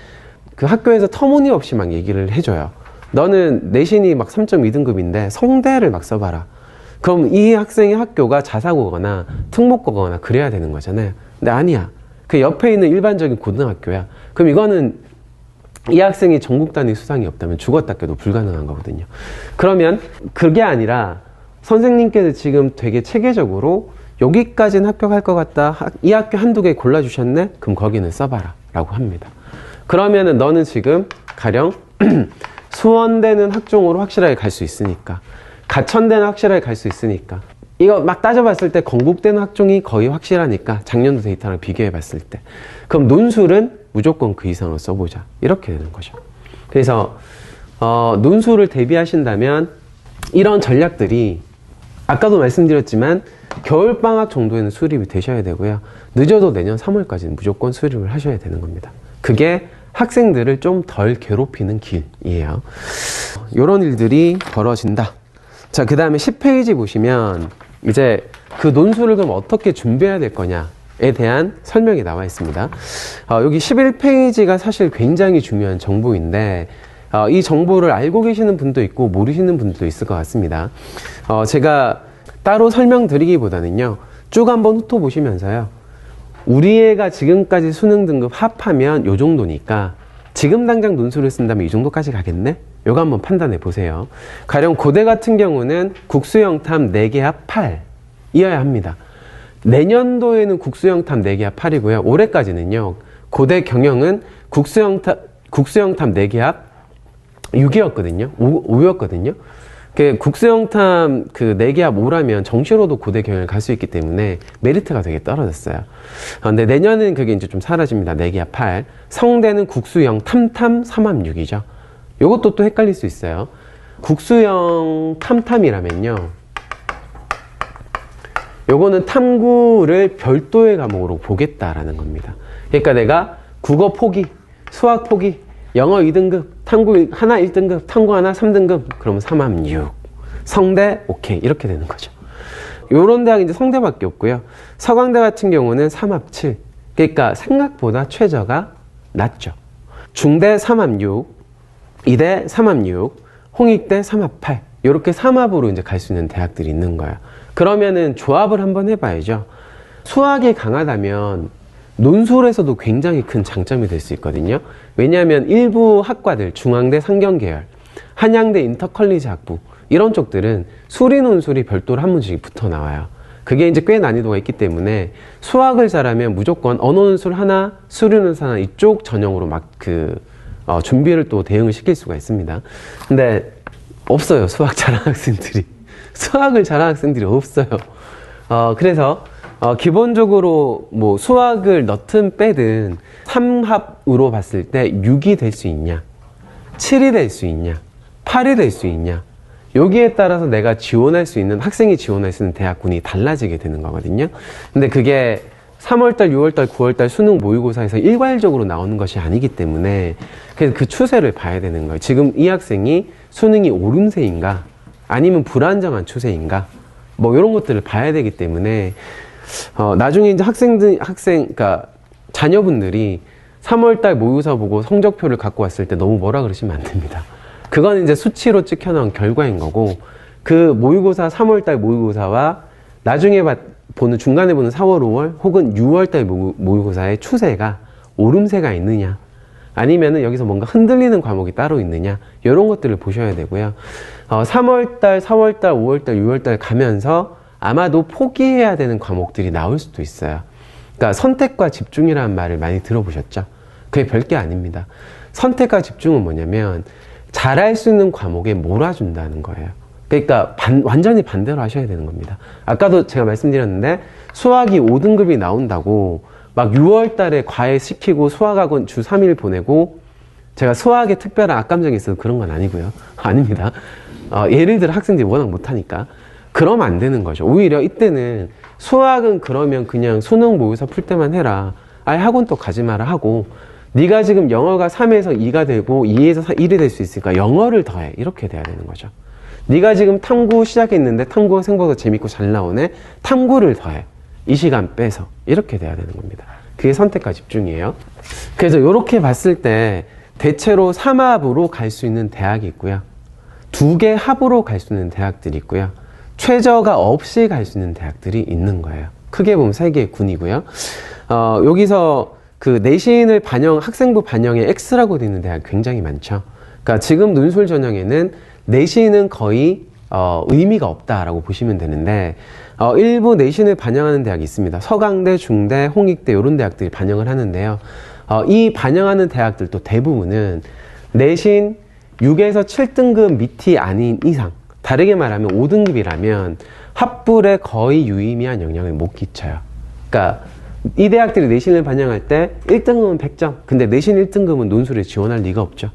그 학교에서 터무니없이 막 얘기를 해줘요. 너는 내신이 막 3.2등급인데 성대를 막 써봐라. 그럼 이 학생의 학교가 자사고거나 특목고거나 그래야 되는 거잖아요. 근데 아니야. 그 옆에 있는 일반적인 고등학교야. 그럼 이거는 이 학생이 전국 단위 수상이 없다면 죽었다 깨도 불가능한 거거든요. 그러면 그게 아니라 선생님께서 지금 되게 체계적으로 여기까지는 합격할 것 같다. 이 학교 한두 개 골라주셨네? 그럼 거기는 써봐라. 라고 합니다. 그러면은 너는 지금 가령 수원대는 학종으로 확실하게 갈 수 있으니까, 가천대는 확실하게 갈 수 있으니까, 이거 막 따져봤을 때 건국대는 학종이 거의 확실하니까 작년도 데이터랑 비교해봤을 때 그럼 논술은 무조건 그 이상을 써보자. 이렇게 되는 거죠. 그래서 논술을 대비하신다면 이런 전략들이 아까도 말씀드렸지만 겨울방학 정도에는 수립이 되셔야 되고요. 늦어도 내년 3월까지는 무조건 수립을 하셔야 되는 겁니다. 그게 학생들을 좀 덜 괴롭히는 길이에요. 이런 일들이 벌어진다. 자, 그 다음에 10페이지 보시면 이제 그 논술을 그럼 어떻게 준비해야 될 거냐에 대한 설명이 나와 있습니다. 여기 11페이지가 사실 굉장히 중요한 정보인데 이 정보를 알고 계시는 분도 있고 모르시는 분도 있을 것 같습니다. 제가 따로 설명드리기보다는요, 쭉 한번 훑어보시면서요, 우리 애가 지금까지 수능 등급 합하면 요 정도니까 지금 당장 논술을 쓴다면 이 정도까지 가겠네? 요거 한번 판단해 보세요. 가령 고대 같은 경우는 국수영탐 4개 합 8이어야 합니다. 내년도에는 국수영탐 4개 합 8이고요. 올해까지는요, 고대 경영은 국수영탐 4개 합 6이었거든요. 5였거든요. 국수영탐 그 4개 합 5라면 정시로도 고대 경영을 갈 수 있기 때문에 메리트가 되게 떨어졌어요. 근데 내년은 그게 이제 좀 사라집니다. 4개 합 8. 성대는 국수영 탐탐 3합 6이죠. 요것도 또 헷갈릴 수 있어요. 국수영 탐탐이라면요, 요거는 탐구를 별도의 과목으로 보겠다라는 겁니다. 그러니까 내가 국어 포기, 수학 포기, 영어 2등급, 탐구 하나 1등급, 탐구 하나 3등급, 그러면 3합 6. 성대, 오케이. 이렇게 되는 거죠. 요런 대학이 이제 성대밖에 없고요. 서강대 같은 경우는 3합 7. 그러니까 생각보다 최저가 낮죠. 중대 3합 6, 이대 3합 6, 홍익대 3합 8. 요렇게 3합으로 이제 갈 수 있는 대학들이 있는 거예요. 그러면은 조합을 한번 해봐야죠. 수학이 강하다면 논술에서도 굉장히 큰 장점이 될 수 있거든요. 왜냐하면 일부 학과들, 중앙대 상경계열, 한양대 인터컬리지 학부, 이런 쪽들은 수리 논술이 별도로 한 문씩 붙어 나와요. 그게 이제 꽤 난이도가 있기 때문에 수학을 잘하면 무조건 언어 논술 하나, 수리 논술 하나, 이쪽 전형으로 막 준비를 또 대응을 시킬 수가 있습니다. 근데 없어요. 수학 잘하는 학생들이. 수학을 잘하는 학생들이 없어요. 그래서 기본적으로 뭐 수학을 넣든 빼든 3합으로 봤을 때 6이 될 수 있냐, 7이 될 수 있냐, 8이 될 수 있냐, 여기에 따라서 내가 지원할 수 있는, 학생이 지원할 수 있는 대학군이 달라지게 되는 거거든요. 근데 그게 3월달, 6월달, 9월달 수능 모의고사에서 일괄적으로 나오는 것이 아니기 때문에 그래서 그 추세를 봐야 되는 거예요. 지금 이 학생이 수능이 오름세인가 아니면 불안정한 추세인가, 뭐 이런 것들을 봐야 되기 때문에 나중에 이제 그러니까 자녀분들이 3월달 모의고사 보고 성적표를 갖고 왔을 때 너무 뭐라 그러시면 안 됩니다. 그건 이제 수치로 찍혀나온 결과인 거고, 그 모의고사 3월달 모의고사와 나중에 보는 중간에 보는 4월, 5월 혹은 6월달 모의고사의 추세가 오름세가 있느냐, 아니면은 여기서 뭔가 흔들리는 과목이 따로 있느냐, 이런 것들을 보셔야 되고요. 3월달, 4월달, 5월달, 6월달 가면서 아마도 포기해야 되는 과목들이 나올 수도 있어요. 그러니까 선택과 집중이라는 말을 많이 들어보셨죠? 그게 별게 아닙니다. 선택과 집중은 뭐냐면 잘할 수 있는 과목에 몰아준다는 거예요. 그러니까 완전히 반대로 하셔야 되는 겁니다. 아까도 제가 말씀드렸는데 수학이 5등급이 나온다고 막 6월 달에 과외 시키고 수학학원 주 3일 보내고, 제가 수학에 특별한 악감정이 있어서 그런 건 아니고요. 아닙니다. 예를 들어 학생들이 워낙 못하니까. 그러면 안 되는 거죠. 오히려 이때는 수학은 그러면 그냥 수능 모의고사 풀 때만 해라. 아예 학원 또 가지 마라 하고, 네가 지금 영어가 3에서 2가 되고 2에서 1이 될 수 있으니까 영어를 더해. 이렇게 돼야 되는 거죠. 네가 지금 탐구 시작했는데 탐구가 생각보다 재밌고 잘 나오네. 탐구를 더해. 이 시간 빼서. 이렇게 돼야 되는 겁니다. 그게 선택과 집중이에요. 그래서 이렇게 봤을 때 대체로 3합으로 갈 수 있는 대학이 있고요. 2개 합으로 갈 수 있는 대학들이 있고요. 최저가 없이 갈 수 있는 대학들이 있는 거예요. 크게 보면 3개의 군이고요. 여기서 그 내신을 학생부 반영에 X라고 되어 있는 대학이 굉장히 많죠. 그러니까 지금 논술 전형에는 내신은 거의 의미가 없다라고 보시면 되는데, 일부 내신을 반영하는 대학이 있습니다. 서강대, 중대, 홍익대 이런 대학들이 반영을 하는데요. 이 반영하는 대학들도 대부분은 내신 6에서 7등급 밑이 아닌 이상, 다르게 말하면 5등급이라면 합불에 거의 유의미한 영향을 못 끼쳐요. 그러니까 이 대학들이 내신을 반영할 때 1등급은 100점, 근데 내신 1등급은 논술에 지원할 리가 없죠.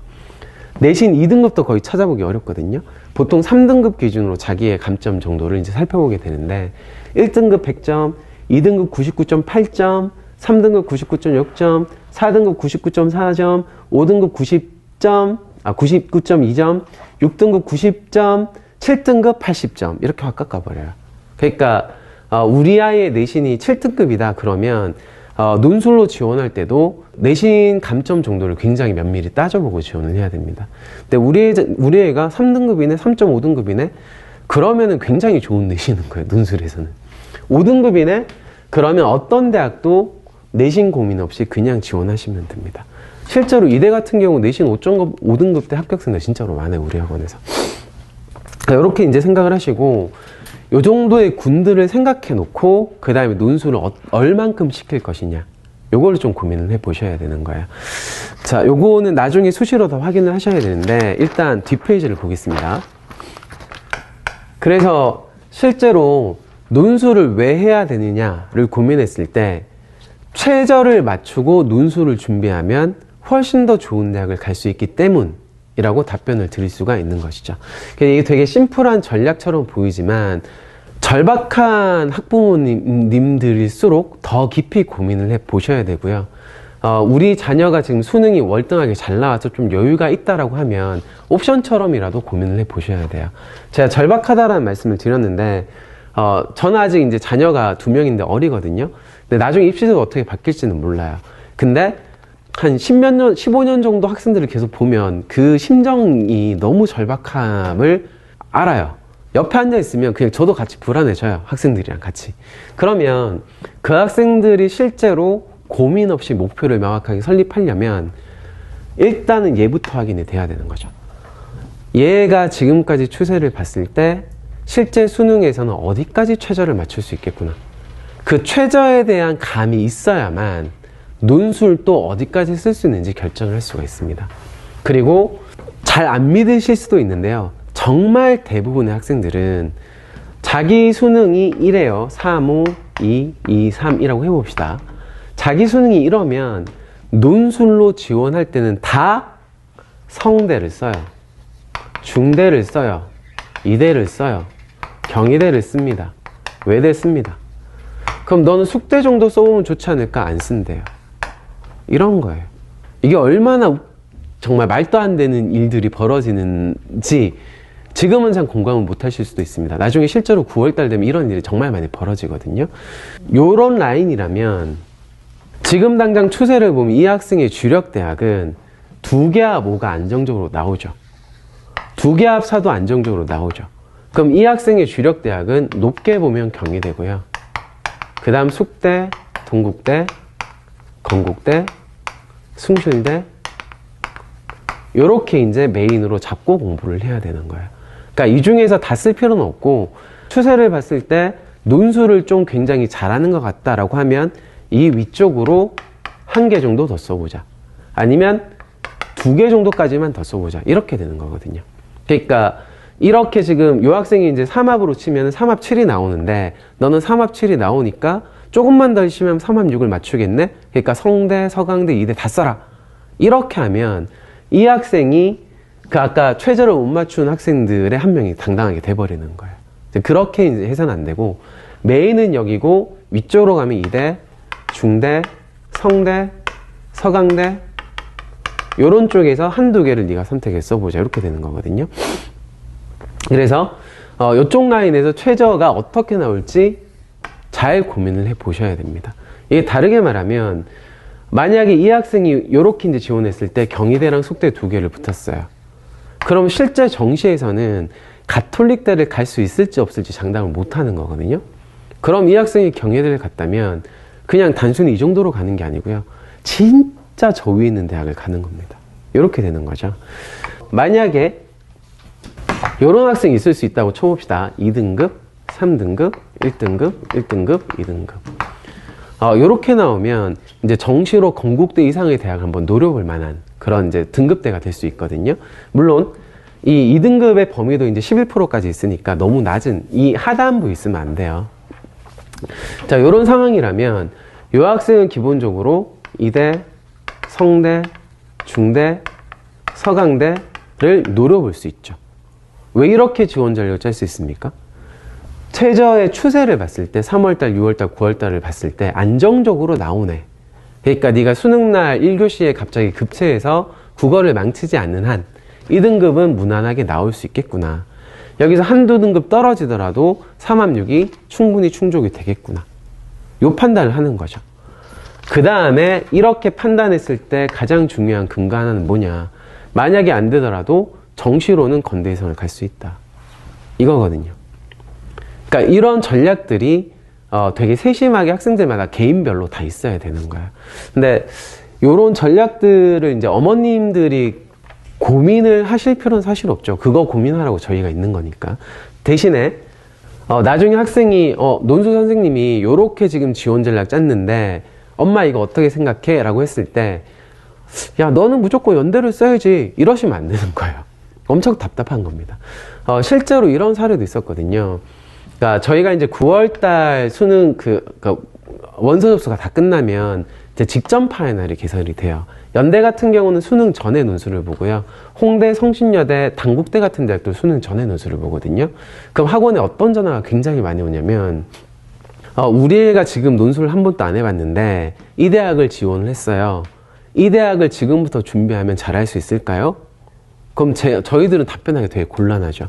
내신 2등급도 거의 찾아보기 어렵거든요. 보통 3등급 기준으로 자기의 감점 정도를 이제 살펴보게 되는데, 1등급 100점, 2등급 99.8점, 3등급 99.6점, 4등급 99.4점, 5등급 90점, 99.2점, 6등급 90점, 7등급 80점 이렇게 확 깎아버려요. 그러니까 우리 아이의 내신이 7등급이다 그러면 논술로 지원할 때도 내신 감점 정도를 굉장히 면밀히 따져보고 지원을 해야 됩니다. 근데 우리 애가 3등급이네, 3.5등급이네 그러면은 굉장히 좋은 내신인 거예요. 논술에서는 5등급이네 그러면 어떤 대학도 내신 고민 없이 그냥 지원하시면 됩니다. 실제로 이대 같은 경우 내신 5등급 대 합격생들 진짜로 많아요. 우리 학원에서. 이렇게 이제 생각을 하시고 요 정도의 군들을 생각해 놓고 그 다음에 논술을 얼만큼 시킬 것이냐 요거를 좀 고민을 해 보셔야 되는 거예요. 자, 요거는 나중에 수시로 더 확인을 하셔야 되는데 일단 뒷페이지를 보겠습니다. 그래서 실제로 논술을 왜 해야 되느냐를 고민했을 때 최저를 맞추고 논술을 준비하면 훨씬 더 좋은 대학을 갈 수 있기 때문이라고 답변을 드릴 수가 있는 것이죠. 이게 되게 심플한 전략처럼 보이지만 절박한 학부모님들일수록 더 깊이 고민을 해 보셔야 되고요. 우리 자녀가 지금 수능이 월등하게 잘 나와서 좀 여유가 있다라고 하면 옵션처럼이라도 고민을 해 보셔야 돼요. 제가 절박하다라는 말씀을 드렸는데 저는 아직 이제 자녀가 2명인데 어리거든요. 근데 나중에 입시제도가 어떻게 바뀔지는 몰라요. 근데 한 15년 정도 학생들을 계속 보면 그 심정이 너무 절박함을 알아요. 옆에 앉아있으면 그냥 저도 같이 불안해져요. 학생들이랑 같이. 그러면 그 학생들이 실제로 고민 없이 목표를 명확하게 설립하려면 일단은 얘부터 확인이 돼야 되는 거죠. 얘가 지금까지 추세를 봤을 때 실제 수능에서는 어디까지 최저를 맞출 수 있겠구나. 그 최저에 대한 감이 있어야만 논술도 어디까지 쓸 수 있는지 결정을 할 수가 있습니다. 그리고 잘 안 믿으실 수도 있는데요. 정말 대부분의 학생들은 자기 수능이 이래요. 3, 5, 2, 2, 3이라고 해봅시다. 자기 수능이 이러면 논술로 지원할 때는 다 성대를 써요. 중대를 써요. 이대를 써요. 경희대를 씁니다. 외대 씁니다. 그럼 너는 숙대 정도 써보면 좋지 않을까? 안 쓴대요. 이런 거예요. 이게 얼마나 정말 말도 안 되는 일들이 벌어지는지 지금은 잘 공감을 못 하실 수도 있습니다. 나중에 실제로 9월달 되면 이런 일이 정말 많이 벌어지거든요. 요런 라인이라면 지금 당장 추세를 보면 이 학생의 주력 대학은 2개 합 5가 안정적으로 나오죠. 2개 합 4도 안정적으로 나오죠. 그럼 이 학생의 주력 대학은 높게 보면 경희대고요. 그 다음 숙대, 동국대, 건국대, 숭실대 요렇게 이제 메인으로 잡고 공부를 해야 되는 거예요. 그러니까 이 중에서 다 쓸 필요는 없고 추세를 봤을 때 논술을 좀 굉장히 잘하는 것 같다라고 하면 이 위쪽으로 1개 정도 더 써보자. 아니면 2개 정도까지만 더 써보자. 이렇게 되는 거거든요. 그러니까 이렇게 지금 요 학생이 이제 3합으로 치면 3합 7이 나오는데 너는 3합 7이 나오니까 조금만 더 열심히 하면 3합 6을 맞추겠네? 그러니까 성대, 서강대, 이대 다 써라. 이렇게 하면 이 학생이 그 아까 최저를 못 맞춘 학생들의 한 명이 당당하게 돼버리는 거예요. 그렇게 이제 해서는 안 되고 메인은 여기고 위쪽으로 가면 이대, 중대, 성대, 서강대 요런 쪽에서 한두 개를 네가 선택해서 보자 이렇게 되는 거거든요. 그래서 이쪽 라인에서 최저가 어떻게 나올지 잘 고민을 해 보셔야 됩니다. 이게 다르게 말하면 만약에 이 학생이 이렇게 이제 지원했을 때 경희대랑 숙대 두 개를 붙었어요. 그럼 실제 정시에서는 가톨릭대를 갈 수 있을지 없을지 장담을 못 하는 거거든요. 그럼 이 학생이 경희대를 갔다면 그냥 단순히 이 정도로 가는 게 아니고요. 진짜 저 위에 있는 대학을 가는 겁니다. 이렇게 되는 거죠. 만약에 이런 학생이 있을 수 있다고 쳐봅시다. 2등급, 3등급, 1등급, 1등급, 2등급. 요렇게 나오면 이제 정시로 건국대 이상의 대학을 한번 노려볼 만한 그런 이제 등급대가 될 수 있거든요. 물론 이 2등급의 범위도 이제 11%까지 있으니까 너무 낮은 이 하단부 있으면 안 돼요. 자, 요런 상황이라면 이 학생은 기본적으로 이대, 성대, 중대, 서강대를 노려볼 수 있죠. 왜 이렇게 지원 전략을 짤 수 있습니까? 최저의 추세를 봤을 때 3월달, 6월달, 9월달을 봤을 때 안정적으로 나오네. 그러니까 네가 수능날 1교시에 갑자기 급체해서 국어를 망치지 않는 한 2등급은 무난하게 나올 수 있겠구나. 여기서 한두 등급 떨어지더라도 3합 6이 충분히 충족이 되겠구나. 요 판단을 하는 거죠. 그 다음에 이렇게 판단했을 때 가장 중요한 근거 하나는 뭐냐. 만약에 안 되더라도 정시로는 건대 이상을 갈 수 있다. 이거거든요. 그러니까 이런 전략들이 되게 세심하게 학생들마다 개인별로 다 있어야 되는 거예요. 근데 이런 전략들을 이제 어머님들이 고민을 하실 필요는 사실 없죠. 그거 고민하라고 저희가 있는 거니까. 대신에 나중에 학생이 논술 선생님이 요렇게 지금 지원 전략 짰는데 엄마 이거 어떻게 생각해? 라고 했을 때 야 너는 무조건 연대를 써야지 이러시면 안 되는 거예요. 엄청 답답한 겁니다. 실제로 이런 사례도 있었거든요. 그러니까 저희가 이제 9월달 수능 원서 접수가 다 끝나면 이제 직전 파이널이 개설이 돼요. 연대 같은 경우는 수능 전에 논술을 보고요. 홍대, 성신여대, 당국대 같은 대학도 수능 전에 논술을 보거든요. 그럼 학원에 어떤 전화가 굉장히 많이 오냐면 우리 애가 지금 논술을 한 번도 안 해봤는데 이 대학을 지원을 했어요. 이 대학을 지금부터 준비하면 잘할 수 있을까요? 그럼 저희들은 답변하기 되게 곤란하죠.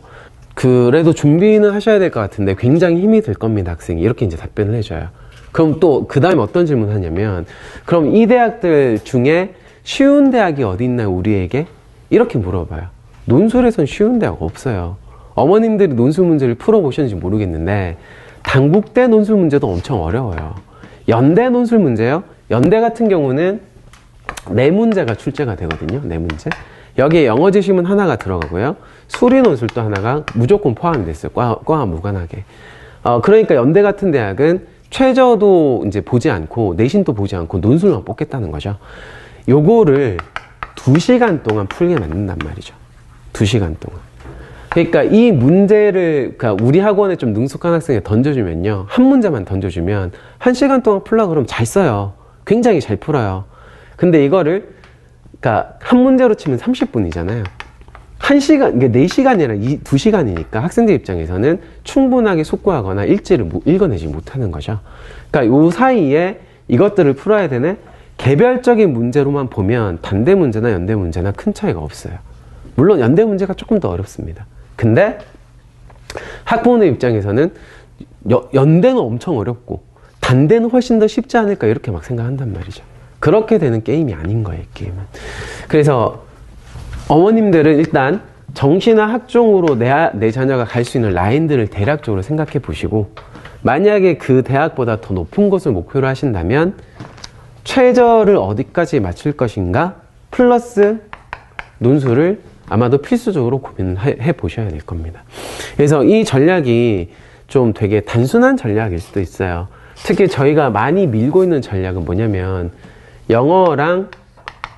그래도 준비는 하셔야 될 것 같은데 굉장히 힘이 들 겁니다, 학생이. 이렇게 이제 답변을 해줘요. 그럼 또 그 다음에 어떤 질문을 하냐면 그럼 이 대학들 중에 쉬운 대학이 어디 있나요, 우리에게? 이렇게 물어봐요. 논술에선 쉬운 대학 없어요. 어머님들이 논술 문제를 풀어보셨는지 모르겠는데 당국대 논술 문제도 엄청 어려워요. 연대 논술 문제요? 연대 같은 경우는 네 문제가 출제가 되거든요. 네 문제. 여기에 영어 지심은 하나가 들어가고요. 수리 논술도 하나가 무조건 포함이 됐어요. 과와 무관하게. 그러니까 연대 같은 대학은 최저도 이제 보지 않고 내신도 보지 않고 논술만 뽑겠다는 거죠. 요거를 2시간 동안 풀게 만든단 말이죠. 2시간 동안. 그러니까 이 문제를 그러니까 우리 학원에 좀 능숙한 학생에 던져주면요. 한 문제만 던져주면 1시간 동안 풀라 그러면 잘 써요. 굉장히 잘 풀어요. 근데 이거를 그러니까 한 문제로 치면 30분이잖아요. 1시간, 이게 4시간이나 2시간이니까 학생들 입장에서는 충분하게 숙고하거나 일지를 읽어내지 못하는 거죠. 그러니까 요 사이에 이것들을 풀어야 되네. 개별적인 문제로만 보면 단대 문제나 연대 문제나 큰 차이가 없어요. 물론 연대 문제가 조금 더 어렵습니다. 근데 학부모의 입장에서는 연대는 엄청 어렵고 단대는 훨씬 더 쉽지 않을까 이렇게 막 생각한단 말이죠. 그렇게 되는 게임이 아닌 거예요, 게임은. 그래서 어머님들은 일단 정시나 학종으로 내 자녀가 갈 수 있는 라인들을 대략적으로 생각해 보시고 만약에 그 대학보다 더 높은 곳을 목표로 하신다면 최저를 어디까지 맞출 것인가 플러스 논술을 아마도 필수적으로 고민을 해 보셔야 될 겁니다. 그래서 이 전략이 좀 되게 단순한 전략일 수도 있어요. 특히 저희가 많이 밀고 있는 전략은 뭐냐면 영어랑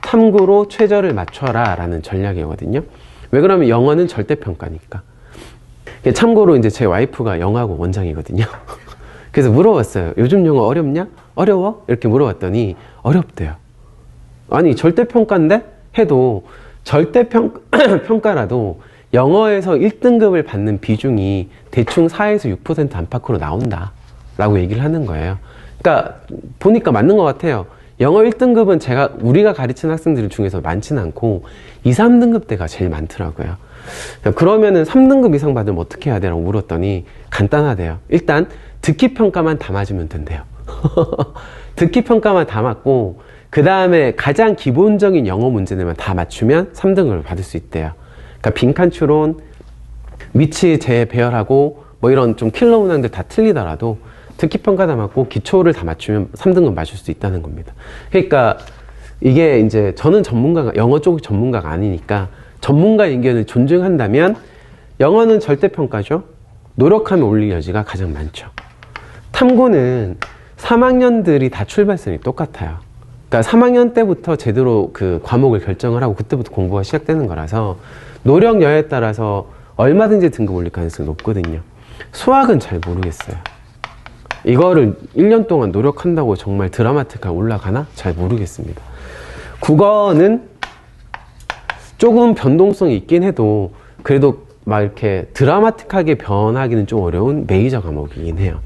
탐구로 최저를 맞춰라 라는 전략이거든요. 왜 그러면 영어는 절대평가니까. 참고로 이제 제 와이프가 영어학원 원장이거든요. 그래서 물어봤어요. 요즘 영어 어렵냐? 어려워? 이렇게 물어봤더니 어렵대요. 아니 절대평가인데? 해도 절대평가라도 영어에서 1등급을 받는 비중이 대충 4에서 6% 안팎으로 나온다 라고 얘기를 하는 거예요. 그러니까 보니까 맞는 것 같아요. 영어 1등급은 우리가 가르치는 학생들 중에서 많지는 않고 2, 3등급 대가 제일 많더라고요. 그러면은 3등급 이상 받으면 어떻게 해야 되라고 물었더니 간단하대요. 일단 듣기 평가만 다 맞으면 된대요. 듣기 평가만 다 맞고 그 다음에 가장 기본적인 영어 문제들만 다 맞추면 3등급을 받을 수 있대요. 그러니까 빈칸 추론, 미치 재배열하고 뭐 이런 좀 킬러 문항들 다 틀리더라도 듣기 평가 다 맞고 기초를 다 맞추면 3등급 맞을 수 있다는 겁니다. 그러니까 이게 이제 저는 영어 쪽 전문가가 아니니까 전문가의 의견을 존중한다면 영어는 절대평가죠. 노력하면 올릴 여지가 가장 많죠. 탐구는 3학년들이 다 출발선이 똑같아요. 그러니까 3학년 때부터 제대로 그 과목을 결정을 하고 그때부터 공부가 시작되는 거라서 노력 여하에 따라서 얼마든지 등급 올릴 가능성이 높거든요. 수학은 잘 모르겠어요. 이거를 1년 동안 노력한다고 정말 드라마틱하게 올라가나? 잘 모르겠습니다. 국어는 조금 변동성이 있긴 해도 그래도 막 이렇게 드라마틱하게 변하기는 좀 어려운 메이저 과목이긴 해요.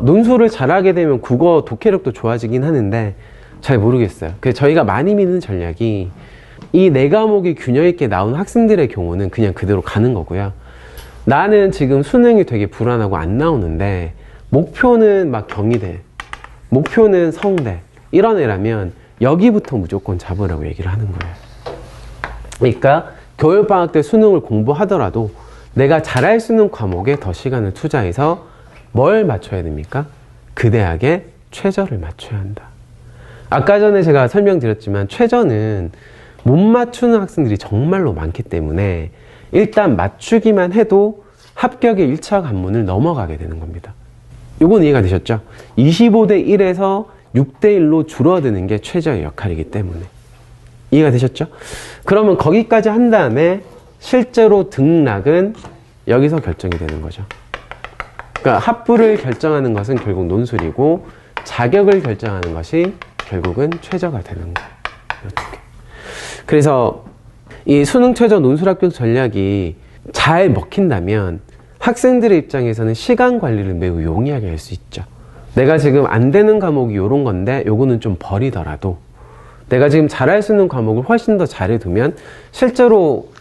논술을 잘하게 되면 국어 독해력도 좋아지긴 하는데 잘 모르겠어요. 그래서 저희가 많이 믿는 전략이 이 4과목이 균형 있게 나온 학생들의 경우는 그냥 그대로 가는 거고요. 나는 지금 수능이 되게 불안하고 안 나오는데 목표는 막 경희대, 목표는 성대 이런 애라면 여기부터 무조건 잡으라고 얘기를 하는 거예요. 그러니까 겨울방학 때 수능을 공부하더라도 내가 잘할 수 있는 과목에 더 시간을 투자해서 뭘 맞춰야 됩니까? 그 대학의 최저를 맞춰야 한다. 아까 전에 제가 설명드렸지만 최저는 못 맞추는 학생들이 정말로 많기 때문에 일단 맞추기만 해도 합격의 1차 관문을 넘어가게 되는 겁니다. 이건 이해가 되셨죠? 25대 1에서 6대 1로 줄어드는 게 최저의 역할이기 때문에. 이해가 되셨죠? 그러면 거기까지 한 다음에 실제로 등락은 여기서 결정이 되는 거죠. 그러니까 합부를 결정하는 것은 결국 논술이고 자격을 결정하는 것이 결국은 최저가 되는 거예요. 이렇게. 그래서 이 수능 최저 논술 합격 전략이 잘 먹힌다면 학생들의 입장에서는 시간 관리를 매우 용이하게 할 수 있죠. 내가 지금 안 되는 과목이 이런 건데 요거는 좀 버리더라도 내가 지금 잘할 수 있는 과목을 훨씬 더 잘해두면 실제로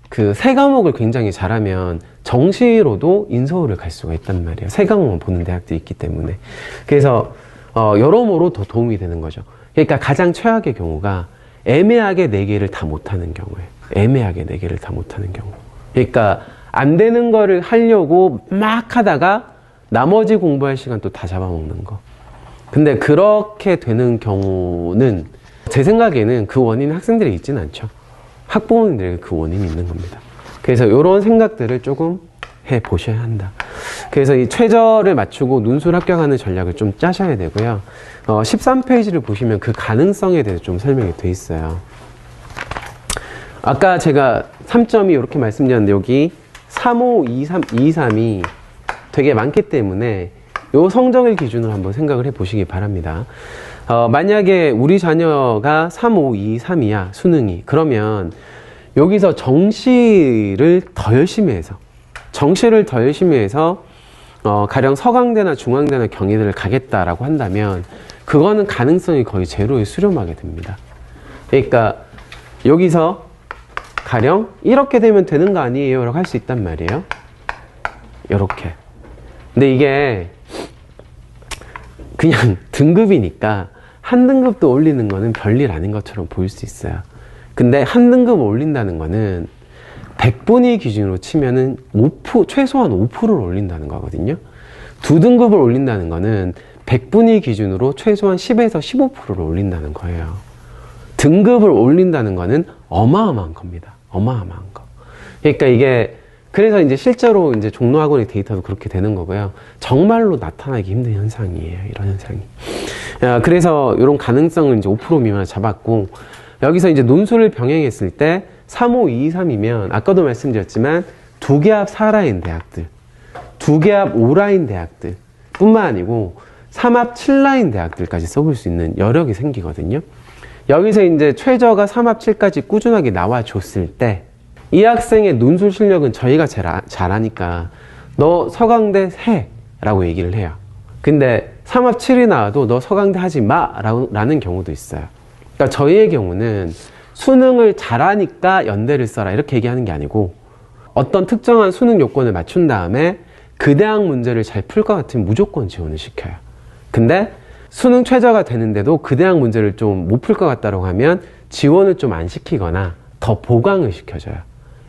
그 3과목을 굉장히 잘하면 정시로도 인서울을 갈 수가 있단 말이에요. 3과목만 보는 대학도 있기 때문에. 그래서 여러모로 더 도움이 되는 거죠. 그러니까 가장 최악의 경우가 애매하게 4개를 다 못하는 경우예요. 애매하게 4개를 다 못하는 경우. 그러니까 안 되는 거를 하려고 막 하다가 나머지 공부할 시간 또 다 잡아먹는 거. 근데 그렇게 되는 경우는 제 생각에는 그 원인은 학생들이 있지는 않죠. 학부모님들에게 그 원인이 있는 겁니다. 그래서 이런 생각들을 조금 해보셔야 한다. 그래서 이 최저를 맞추고 논술 합격하는 전략을 좀 짜셔야 되고요. 13페이지를 보시면 그 가능성에 대해서 좀 설명이 돼 있어요. 아까 제가 3점이 이렇게 말씀드렸는데 여기 35, 23, 23이 되게 많기 때문에 이 성적을 기준으로 한번 생각을 해 보시기 바랍니다. 만약에 우리 자녀가 3, 5, 2, 3이야 수능이 그러면 여기서 정시를 더 열심히 해서 가령 서강대나 중앙대나 경희대를 가겠다라고 한다면 그거는 가능성이 거의 제로에 수렴하게 됩니다. 그러니까 여기서 가령 이렇게 되면 되는 거 아니에요 라고 할 수 있단 말이에요. 이렇게. 근데 이게 그냥 등급이니까 한 등급도 올리는 거는 별일 아닌 것처럼 보일 수 있어요. 근데 한 등급 올린다는 거는 100분위 기준으로 치면은 5%, 최소한 5%를 올린다는 거거든요. 2등급을 올린다는 거는 100분위 기준으로 최소한 10에서 15%를 올린다는 거예요. 등급을 올린다는 거는 어마어마한 겁니다. 어마어마한 거. 그러니까 이게 그래서 이제 실제로 이제 종로학원의 데이터도 그렇게 되는 거고요. 정말로 나타나기 힘든 현상이에요. 이런 현상이. 그래서 이런 가능성을 이제 5% 미만을 잡았고, 여기서 이제 논술을 병행했을 때 3, 5, 2, 3이면 아까도 말씀드렸지만 두개합 4라인 대학들, 두개합 5라인 대학들 뿐만 아니고 3합 7라인 대학들까지 써볼 수 있는 여력이 생기거든요. 여기서 이제 최저가 3합 7까지 꾸준하게 나와줬을 때 이 학생의 논술 실력은 저희가 잘하니까 너 서강대 해 라고 얘기를 해요. 근데 3합 7이 나와도 너 서강대 하지 마 라는 경우도 있어요. 그러니까 저희의 경우는 수능을 잘하니까 연대를 써라 이렇게 얘기하는 게 아니고 어떤 특정한 수능 요건을 맞춘 다음에 그 대학 문제를 잘 풀 것 같으면 무조건 지원을 시켜요. 근데 수능 최저가 되는데도 그 대학 문제를 좀 못 풀 것 같다고 하면 지원을 좀 안 시키거나 더 보강을 시켜줘요.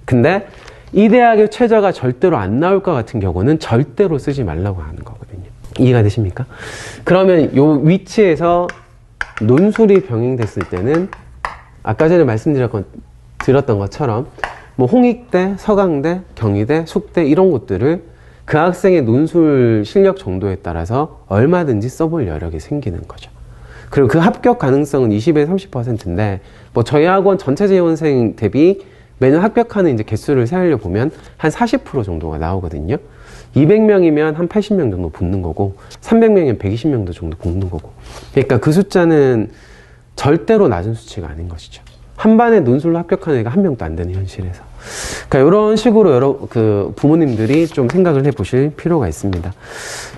근데 이 대학의 최저가 절대로 안 나올 것 같은 경우는 절대로 쓰지 말라고 하는 거거든요. 이해가 되십니까? 그러면 요 위치에서 논술이 병행됐을 때는 아까 전에 말씀드렸던 것처럼 뭐 홍익대, 서강대, 경희대, 숙대 이런 곳들을 그 학생의 논술 실력 정도에 따라서 얼마든지 써볼 여력이 생기는 거죠. 그리고 그 합격 가능성은 20에서 30%인데 뭐 저희 학원 전체 지원생 대비 매년 합격하는 이제 개수를 세하려 보면 한 40% 정도가 나오거든요. 200명이면 한 80명 정도 붙는 거고 300명이면 120명 정도 붙는 거고 그러니까 그 숫자는 절대로 낮은 수치가 아닌 것이죠. 한 반에 논술로 합격하는 애가 한 명도 안 되는 현실에서. 그러니까 이런 식으로 부모님들이 좀 생각을 해보실 필요가 있습니다.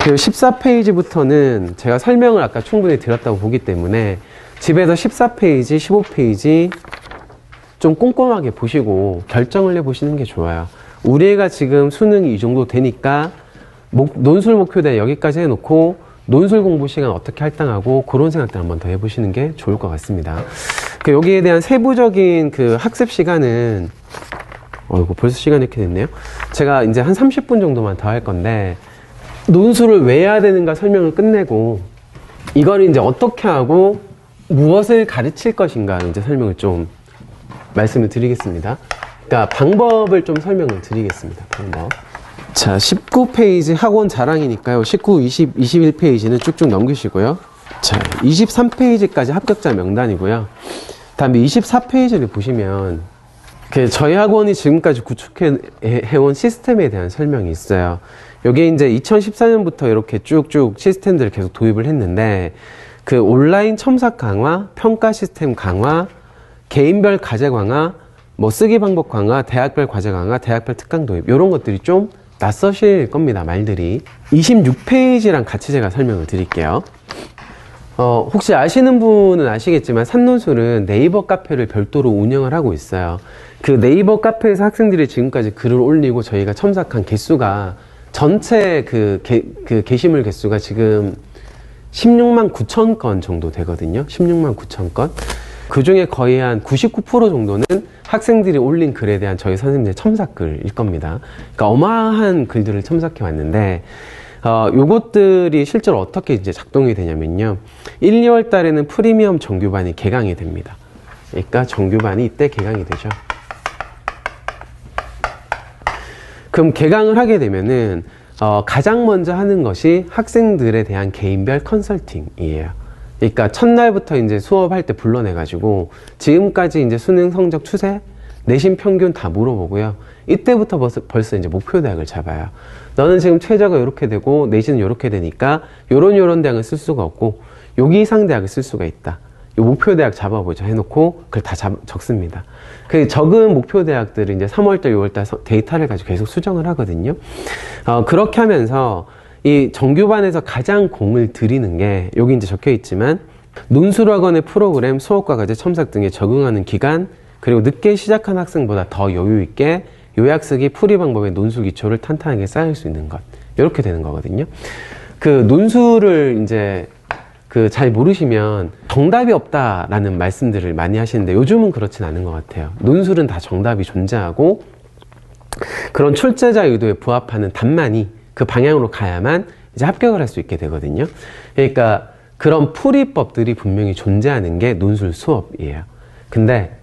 그리고 14페이지부터는 제가 설명을 아까 충분히 드렸다고 보기 때문에 집에서 14페이지, 15페이지 좀 꼼꼼하게 보시고 결정을 해보시는 게 좋아요. 우리 애가 지금 수능이 이 정도 되니까 논술 목표대 여기까지 해놓고 논술 공부 시간 어떻게 할당하고 그런 생각들 한번 더 해보시는 게 좋을 것 같습니다. 여기에 대한 세부적인 그 학습 시간은 이거 벌써 시간이 이렇게 됐네요. 제가 이제 한 30분 정도만 더 할 건데 논술을 왜 해야 되는가 설명을 끝내고 이걸 이제 어떻게 하고 무엇을 가르칠 것인가 이제 설명을 좀 말씀을 드리겠습니다. 그러니까 방법을 좀 설명을 드리겠습니다. 방법. 자, 19페이지 학원 자랑이니까요. 19, 20, 21페이지는 쭉쭉 넘기시고요. 자, 23페이지까지 합격자 명단이고요. 다음에 24페이지를 보시면 저희 학원이 지금까지 구축해온 시스템에 대한 설명이 있어요. 여기에 이제 2014년부터 이렇게 쭉쭉 시스템들을 계속 도입을 했는데 그 온라인 첨삭 강화, 평가 시스템 강화, 개인별 과제 강화, 뭐 쓰기 방법 강화, 대학별 과제 강화, 대학별 특강 도입 이런 것들이 좀 낯서실 겁니다. 말들이. 26페이지랑 같이 제가 설명을 드릴게요. 혹시 아시는 분은 아시겠지만 산논술은 네이버 카페를 별도로 운영을 하고 있어요. 그 네이버 카페에서 학생들이 지금까지 글을 올리고 저희가 첨삭한 개수가 전체 그 게시물 개수가 지금 16만 9천 건 정도 되거든요. 16만 9천 건. 그 중에 거의 한 99% 정도는 학생들이 올린 글에 대한 저희 선생님들의 첨삭글일 겁니다. 그러니까 어마어마한 글들을 첨삭해 왔는데 요것들이 실제로 어떻게 이제 작동이 되냐면요. 1, 2월 달에는 프리미엄 정규반이 개강이 됩니다. 그러니까 정규반이 이때 개강이 되죠. 그럼 개강을 하게 되면은 가장 먼저 하는 것이 학생들에 대한 개인별 컨설팅이에요. 그러니까 첫날부터 이제 수업할 때 불러내가지고 지금까지 이제 수능 성적 추세, 내신 평균 다 물어보고요. 이때부터 벌써 이제 목표 대학을 잡아요. 너는 지금 최저가 이렇게 되고 내신은 이렇게 되니까 요런 대학을 쓸 수가 없고 여기 이상 대학을 쓸 수가 있다. 요 목표 대학 잡아보자 해놓고 그걸 다 적습니다. 그 적은 목표 대학들을 이제 3월달, 6월달 데이터를 가지고 계속 수정을 하거든요. 그렇게 하면서 이 정규반에서 가장 공을 들이는 게 여기 이제 적혀 있지만 논술학원의 프로그램, 수업과 과제, 첨삭 등에 적응하는 기간, 그리고 늦게 시작한 학생보다 더 여유 있게 요약쓰기, 풀이 방법의 논술 기초를 탄탄하게 쌓을 수 있는 것. 이렇게 되는 거거든요. 그 논술을 이제 잘 모르시면 정답이 없다라는 말씀들을 많이 하시는데 요즘은 그렇진 않은 것 같아요. 논술은 다 정답이 존재하고 그런 출제자 의도에 부합하는 답만이 그 방향으로 가야만 이제 합격을 할 수 있게 되거든요. 그러니까 그런 풀이법들이 분명히 존재하는 게 논술 수업이에요. 근데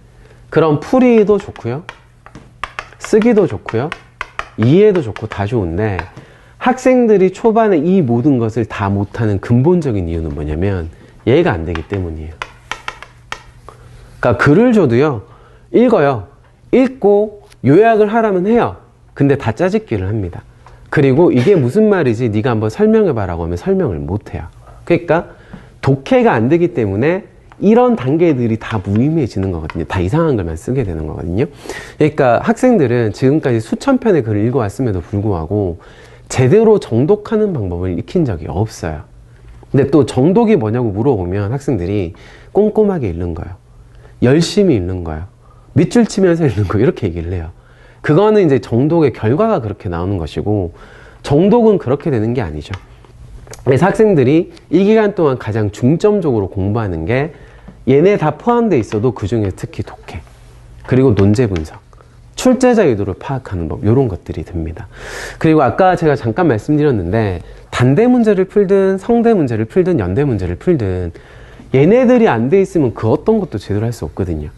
그런 풀이도 좋고요. 쓰기도 좋고요. 이해도 좋고 다 좋은데 학생들이 초반에 이 모든 것을 다 못하는 근본적인 이유는 뭐냐면 이해가 안 되기 때문이에요. 그러니까 글을 줘도요. 읽어요. 읽고 요약을 하라면 해요. 근데 다 짜집기를 합니다. 그리고 이게 무슨 말이지 네가 한번 설명해봐라고 하면 설명을 못해요. 그러니까 독해가 안 되기 때문에 이런 단계들이 다 무의미해지는 거거든요. 다 이상한 글만 쓰게 되는 거거든요. 그러니까 학생들은 지금까지 수천 편의 글을 읽어왔음에도 불구하고 제대로 정독하는 방법을 익힌 적이 없어요. 근데 또 정독이 뭐냐고 물어보면 학생들이 꼼꼼하게 읽는 거예요. 열심히 읽는 거예요. 밑줄 치면서 읽는 거 이렇게 얘기를 해요. 그거는 이제 정독의 결과가 그렇게 나오는 것이고 정독은 그렇게 되는 게 아니죠. 그래서 학생들이 이 기간 동안 가장 중점적으로 공부하는 게 얘네 다 포함되어 있어도 그 중에 특히 독해, 그리고 논제 분석, 출제자 의도를 파악하는 법, 이런 것들이 듭니다. 그리고 아까 제가 잠깐 말씀드렸는데 단대 문제를 풀든 성대 문제를 풀든 연대 문제를 풀든 얘네들이 안 돼 있으면 그 어떤 것도 제대로 할 수 없거든요.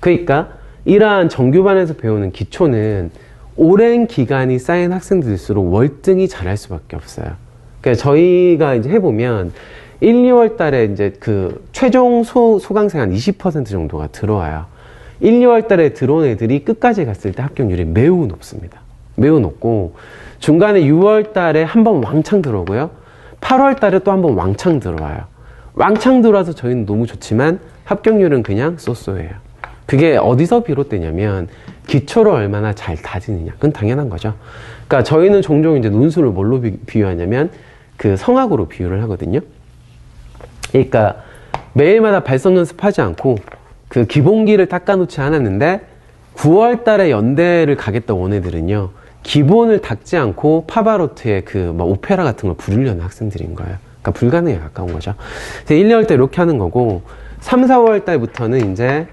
그러니까 이러한 정규반에서 배우는 기초는 오랜 기간이 쌓인 학생들일수록 월등히 잘할 수밖에 없어요. 그러니까 저희가 이제 해보면 1, 2월 달에 이제 그 최종 소강생 한 20% 정도가 들어와요. 1, 2월 달에 들어온 애들이 끝까지 갔을 때 합격률이 매우 높습니다. 매우 높고 중간에 6월 달에 한 번 왕창 들어오고요. 8월 달에 또 한 번 왕창 들어와요. 왕창 들어와서 저희는 너무 좋지만 합격률은 그냥 쏘쏘예요. 그게 어디서 비롯되냐면 기초를 얼마나 잘 다지느냐. 그건 당연한 거죠. 그러니까 저희는 종종 이제 논술을 뭘로 비유하냐면 그 성악으로 비유를 하거든요. 그러니까 매일마다 발성 연습하지 않고 그 기본기를 닦아놓지 않았는데 9월 달에 연대를 가겠다고 온 애들은요, 기본을 닦지 않고 파바로트의 그 뭐 오페라 같은 걸 부르려는 학생들인 거예요. 그러니까 불가능에 가까운 거죠. 그래서 1, 2월 때 이렇게 하는 거고 3, 4월 달부터는 이제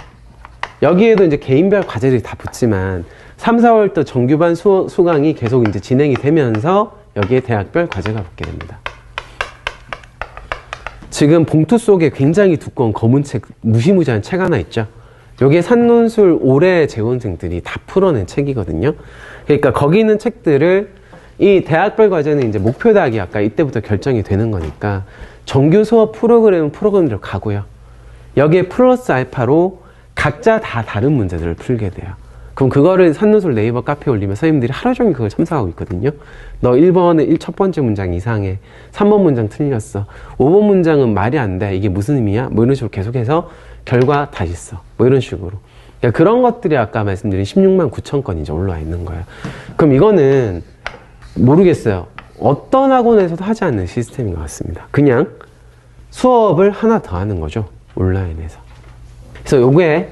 여기에도 이제 개인별 과제들이 다 붙지만 3, 4월 때 정규반 수강이 계속 이제 진행이 되면서 여기에 대학별 과제가 붙게 됩니다. 지금 봉투 속에 굉장히 두꺼운 검은 책, 무시무시한 책 하나 있죠. 여기에 산논술 올해 재원생들이 다 풀어낸 책이거든요. 그러니까 거기 있는 책들을 이 대학별 과제는 이제 목표대학이 아까 이때부터 결정이 되는 거니까 정규 수업 프로그램대로 가고요. 여기에 플러스 알파로 각자 다 다른 문제들을 풀게 돼요. 그럼 그거를 산논술 네이버 카페에 올리면 선생님들이 하루 종일 그걸 첨삭하고 있거든요. 너 1번에 첫 번째 문장 이상해. 3번 문장 틀렸어. 5번 문장은 말이 안 돼. 이게 무슨 의미야? 뭐 이런 식으로 계속해서 결과 다시 써. 뭐 이런 식으로. 그러니까 그런 것들이 아까 말씀드린 16만 9천 건이 이제 올라와 있는 거예요. 그럼 이거는 모르겠어요. 어떤 학원에서도 하지 않는 시스템인 것 같습니다. 그냥 수업을 하나 더 하는 거죠. 온라인에서. 그래서 요게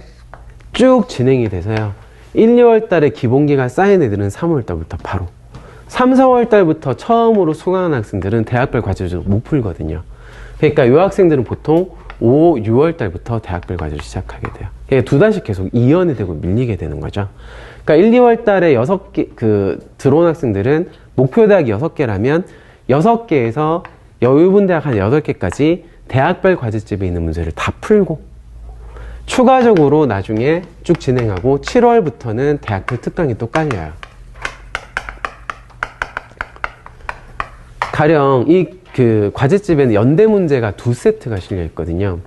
쭉 진행이 돼서요. 1, 2월 달에 기본기가 쌓인 애들은 3월 달부터 바로 3, 4월 달부터 처음으로 수강한 학생들은 대학별 과제를 못 풀거든요. 그러니까 이 학생들은 보통 5, 6월 달부터 대학별 과제를 시작하게 돼요. 그러니까 두 달씩 계속 이연이 되고 밀리게 되는 거죠. 그러니까 1, 2월 달에 6개, 들어온 학생들은 목표 대학이 6개라면 6개에서 여유분 대학 한 8개까지 대학별 과제집에 있는 문제를 다 풀고 추가적으로 나중에 쭉 진행하고 7월부터는 대학별 특강이 또 깔려요. 가령 이 그 과제집에는 연대 문제가 2세트가 실려 있거든요.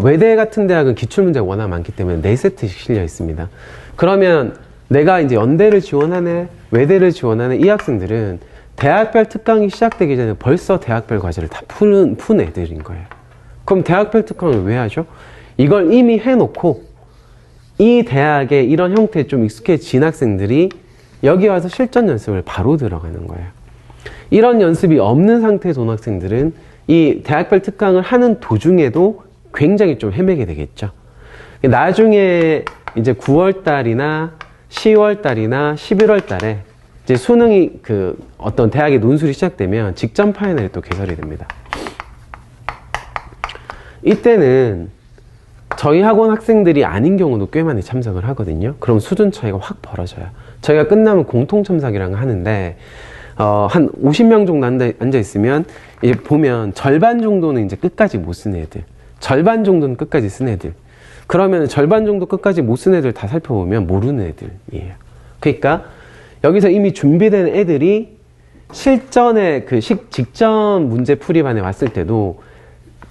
외대 같은 대학은 기출문제가 워낙 많기 때문에 4세트씩 실려 있습니다. 그러면 내가 이제 연대를 지원하네, 외대를 지원하는 이 학생들은 대학별 특강이 시작되기 전에 벌써 대학별 과제를 다 푼 애들인 거예요. 그럼 대학별 특강을 왜 하죠? 이걸 이미 해놓고 이 대학에 이런 형태에 좀 익숙해진 학생들이 여기 와서 실전 연습을 바로 들어가는 거예요. 이런 연습이 없는 상태에서 온 학생들은 이 대학별 특강을 하는 도중에도 굉장히 좀 헤매게 되겠죠. 나중에 이제 9월 달이나 10월 달이나 11월 달에 이제 수능이 그 어떤 대학의 논술이 시작되면 직전 파이널이 또 개설이 됩니다. 이때는 저희 학원 학생들이 아닌 경우도 꽤 많이 참석을 하거든요. 그럼 수준 차이가 확 벌어져요. 저희가 끝나면 공통 참석이랑 하는데 한 50명 정도 앉아 있으면 이제 보면 절반 정도는 이제 끝까지 못 쓴 애들, 절반 정도는 끝까지 쓴 애들. 그러면 절반 정도 끝까지 못 쓴 애들 다 살펴보면 모르는 애들이에요. 그러니까 여기서 이미 준비된 애들이 실전에 그 직전 문제 풀이반에 왔을 때도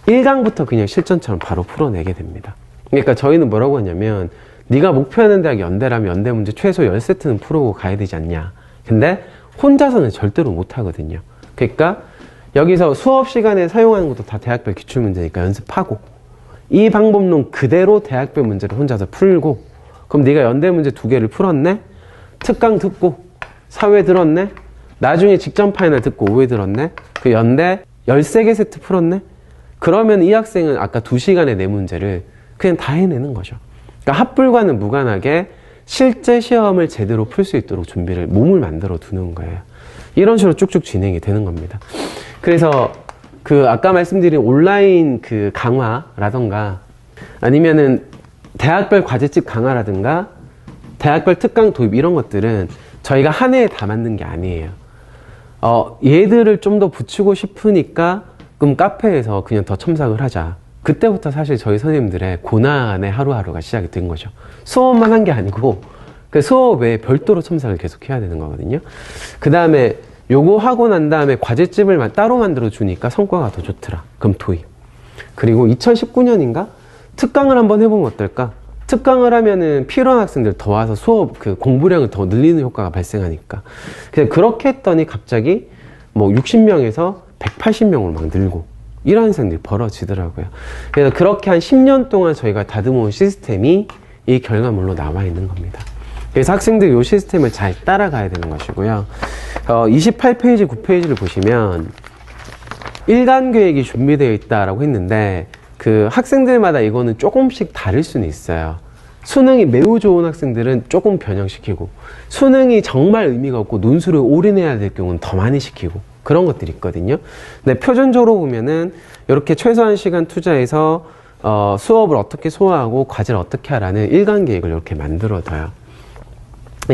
1강부터 그냥 실전처럼 바로 풀어내게 됩니다. 그러니까 저희는 뭐라고 하냐면 네가 목표하는 대학 연대라면 연대 문제 최소 10세트는 풀어고 가야 되지 않냐. 근데 혼자서는 절대로 못 하거든요. 그러니까 여기서 수업 시간에 사용하는 것도 다 대학별 기출문제니까 연습하고, 이 방법론 그대로 대학별 문제를 혼자서 풀고, 그럼 네가 연대 문제 2개를 풀었네? 특강 듣고 사회 들었네? 나중에 직전 파이널 듣고 오해 들었네? 그 연대 13개 세트 풀었네? 그러면 이 학생은 아까 2시간의 내 문제를 그냥 다 해내는 거죠. 그러니까 합불과는 무관하게 실제 시험을 제대로 풀 수 있도록 준비를, 몸을 만들어 두는 거예요. 이런 식으로 쭉쭉 진행이 되는 겁니다. 그래서 그 아까 말씀드린 온라인 그 강화라던가 아니면은 대학별 과제집 강화라든가 대학별 특강 도입 이런 것들은 저희가 한 해에 다 만든 게 아니에요. 얘들을 좀 더 붙이고 싶으니까 그럼 카페에서 그냥 더 첨삭을 하자. 그때부터 사실 저희 선생님들의 고난의 하루하루가 시작이 된 거죠. 수업만 한 게 아니고 그 수업 외에 별도로 첨삭을 계속 해야 되는 거거든요. 그 다음에 요거 하고 난 다음에 과제집을 따로 만들어 주니까 성과가 더 좋더라. 그럼 도입. 그리고 2019년인가? 특강을 한번 해보면 어떨까? 특강을 하면은 필요한 학생들 더 와서 수업 그 공부량을 더 늘리는 효과가 발생하니까. 그래서 그렇게 했더니 갑자기 뭐 60명에서 180명으로 막 늘고 이런 현상들이 벌어지더라고요. 그래서 그렇게 한 10년 동안 저희가 다듬어온 시스템이 이 결과물로 나와 있는 겁니다. 그래서 학생들이 이 시스템을 잘 따라가야 되는 것이고요. 28페이지, 9페이지를 보시면 일간 계획이 준비되어 있다라고 했는데 그 학생들마다 이거는 조금씩 다를 수는 있어요. 수능이 매우 좋은 학생들은 조금 변형시키고, 수능이 정말 의미가 없고 논술을 올인해야 될 경우는 더 많이 시키고, 그런 것들이 있거든요. 근데 표준적으로 보면은 이렇게 최소한 시간 투자해서 수업을 어떻게 소화하고 과제를 어떻게 하라는 일간 계획을 이렇게 만들어둬요.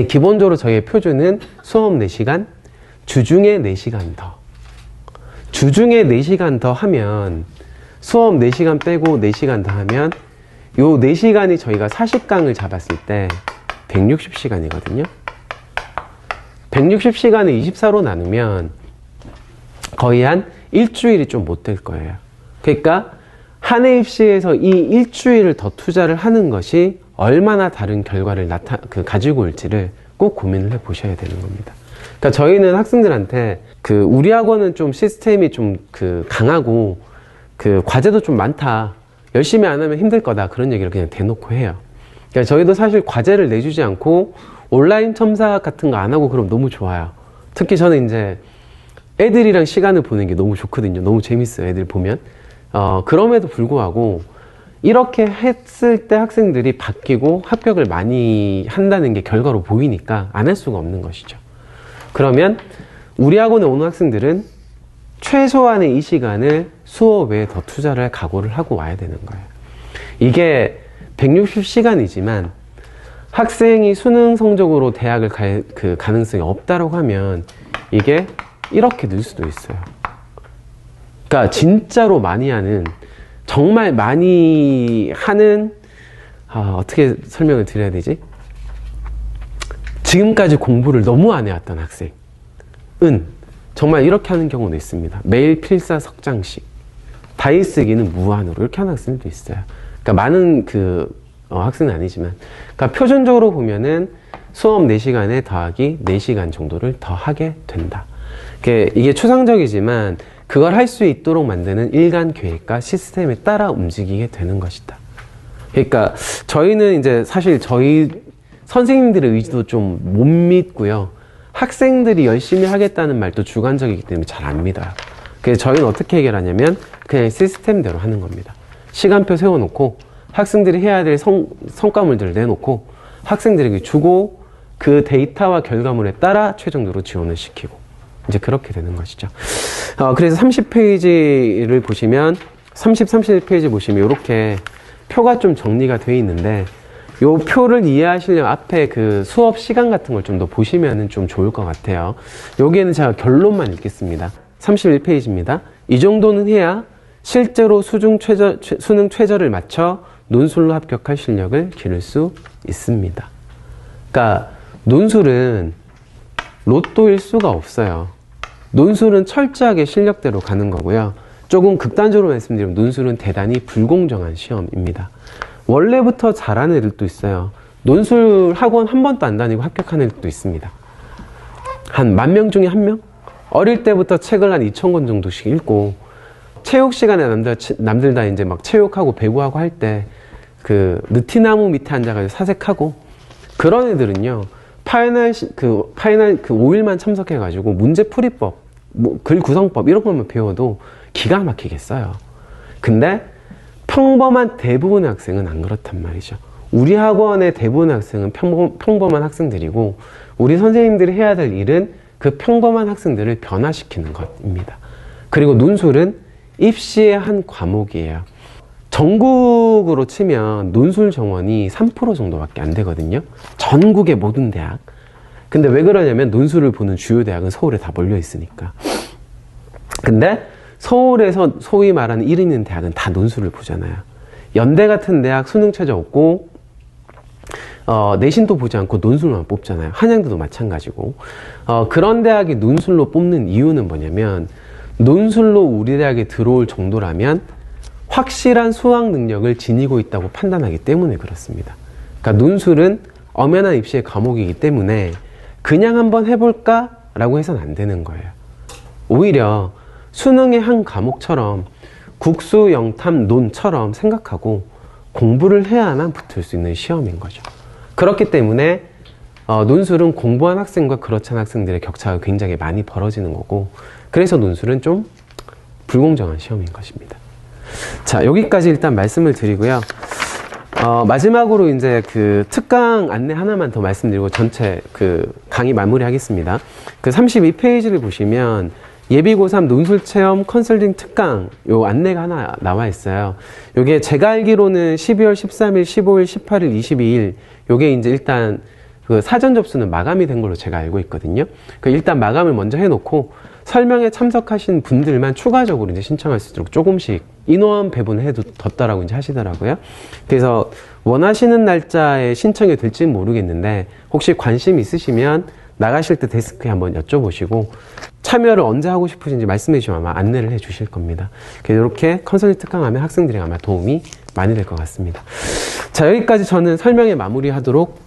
기본적으로 저희의 표준은 수업 4시간, 주중에 4시간 더. 주중에 4시간 더 하면 수업 4시간 빼고 4시간 더 하면 요 4시간이 저희가 40강을 잡았을 때 160시간이거든요. 160시간을 24로 나누면 거의 한 일주일이 좀 못 될 거예요. 그러니까 한 해 입시에서 이 일주일을 더 투자를 하는 것이 얼마나 다른 결과를 가지고 올지를 꼭 고민을 해 보셔야 되는 겁니다. 그러니까 저희는 학생들한테 우리 학원은 좀 시스템이 좀 강하고 과제도 좀 많다. 열심히 안 하면 힘들 거다. 그런 얘기를 그냥 대놓고 해요. 그러니까 저희도 사실 과제를 내주지 않고 온라인 첨삭 같은 거 안 하고 그럼 너무 좋아요. 특히 저는 이제 애들이랑 시간을 보내는 게 너무 좋거든요. 너무 재밌어요. 애들 보면. 그럼에도 불구하고 이렇게 했을 때 학생들이 바뀌고 합격을 많이 한다는 게 결과로 보이니까 안 할 수가 없는 것이죠. 그러면 우리 학원에 오는 학생들은 최소한의 이 시간을 수업 외에 더 투자를 할 각오를 하고 와야 되는 거예요. 이게 160시간이지만 학생이 수능 성적으로 대학을 갈 가능성이 없다고 하면 이게 이렇게 늘 수도 있어요. 그러니까 진짜로 많이 하는, 정말 많이 하는, 어떻게 설명을 드려야 되지? 지금까지 공부를 너무 안 해왔던 학생은 정말 이렇게 하는 경우도 있습니다. 매일 필사 석장식, 다이쓰기는 무한으로 이렇게 하는 학생도 있어요. 그러니까 많은 학생은 아니지만, 그러니까 표준적으로 보면은 수업 4시간에 더하기 4시간 정도를 더 하게 된다. 이게 추상적이지만 그걸 할 수 있도록 만드는 일간 계획과 시스템에 따라 움직이게 되는 것이다. 그러니까 저희는 이제 사실 저희 선생님들의 의지도 좀 못 믿고요. 학생들이 열심히 하겠다는 말도 주관적이기 때문에 잘 안 믿어요. 그래서 저희는 어떻게 해결하냐면 그냥 시스템대로 하는 겁니다. 시간표 세워놓고 학생들이 해야 될 성과물들을 내놓고 학생들에게 주고 그 데이터와 결과물에 따라 최종적으로 지원을 시키고 이제 그렇게 되는 것이죠. 그래서 30페이지를 보시면 31페이지 보시면 이렇게 표가 좀 정리가 되어 있는데 이 표를 이해하시려면 앞에 수업 시간 같은 걸 좀 더 보시면 좀 좋을 것 같아요. 여기에는 제가 결론만 읽겠습니다. 31페이지입니다. 이 정도는 해야 실제로 수능 최저를 맞춰 논술로 합격할 실력을 기를 수 있습니다. 그러니까 논술은 로또일 수가 없어요. 논술은 철저하게 실력대로 가는 거고요. 조금 극단적으로 말씀드리면 논술은 대단히 불공정한 시험입니다. 원래부터 잘하는 애들도 있어요. 논술 학원 한 번도 안 다니고 합격하는 애들도 있습니다. 한 10,000명 중에 1명? 어릴 때부터 책을 한 2,000권 정도씩 읽고, 체육 시간에 남들 다 이제 막 체육하고 배구하고 할 때, 그, 느티나무 밑에 앉아가지고 사색하고, 그런 애들은요, 파이널 5일만 참석해가지고 문제풀이법, 뭐, 글 구성법, 이런 것만 배워도 기가 막히게 써요. 근데 평범한 대부분의 학생은 안 그렇단 말이죠. 우리 학원의 대부분의 학생은 평범한 학생들이고, 우리 선생님들이 해야 될 일은 그 평범한 학생들을 변화시키는 것입니다. 그리고 논술은 입시의 한 과목이에요. 전국으로 치면 논술 정원이 3% 정도밖에 안 되거든요. 전국의 모든 대학. 근데 왜 그러냐면 논술을 보는 주요 대학은 서울에 다 몰려 있으니까. 근데 서울에서 소위 말하는 이름 있는 대학은 다 논술을 보잖아요. 연대 같은 대학 수능 최저 없고 내신도 보지 않고 논술만 뽑잖아요. 한양대도 마찬가지고. 그런 대학이 논술로 뽑는 이유는 뭐냐면, 논술로 우리 대학에 들어올 정도라면 확실한 수학 능력을 지니고 있다고 판단하기 때문에 그렇습니다. 그러니까 논술은 엄연한 입시의 과목이기 때문에 그냥 한번 해볼까? 라고 해서는 안 되는 거예요. 오히려 수능의 한 과목처럼 국수, 영탐, 논처럼 생각하고 공부를 해야만 붙을 수 있는 시험인 거죠. 그렇기 때문에 논술은 공부한 학생과 그렇지 않은 학생들의 격차가 굉장히 많이 벌어지는 거고, 그래서 논술은 좀 불공정한 시험인 것입니다. 자, 여기까지 일단 말씀을 드리고요. 마지막으로 이제 그 특강 안내 하나만 더 말씀드리고 전체 그 강의 마무리하겠습니다. 그 32페이지를 보시면 예비고3 논술체험 컨설팅 특강 요 안내가 하나 나와 있어요. 요게 제가 알기로는 12월 13일, 15일, 18일, 22일 요게 이제 일단 그 사전 접수는 마감이 된 걸로 제가 알고 있거든요. 그 일단 마감을 먼저 해놓고 설명에 참석하신 분들만 추가적으로 이제 신청할 수 있도록 조금씩 인원 배분을 뒀다라고 이제 하시더라고요. 그래서 원하시는 날짜에 신청이 될지는 모르겠는데, 혹시 관심 있으시면 나가실 때 데스크에 한번 여쭤보시고 참여를 언제 하고 싶으신지 말씀해 주시면 아마 안내를 해 주실 겁니다. 이렇게 컨설팅 특강하면 학생들이 아마 도움이 많이 될 것 같습니다. 자, 여기까지 저는 설명에 마무리하도록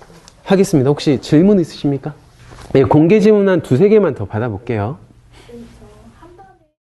하겠습니다. 혹시 질문 있으십니까? 네, 공개 질문 한 2-3개만 더 받아볼게요.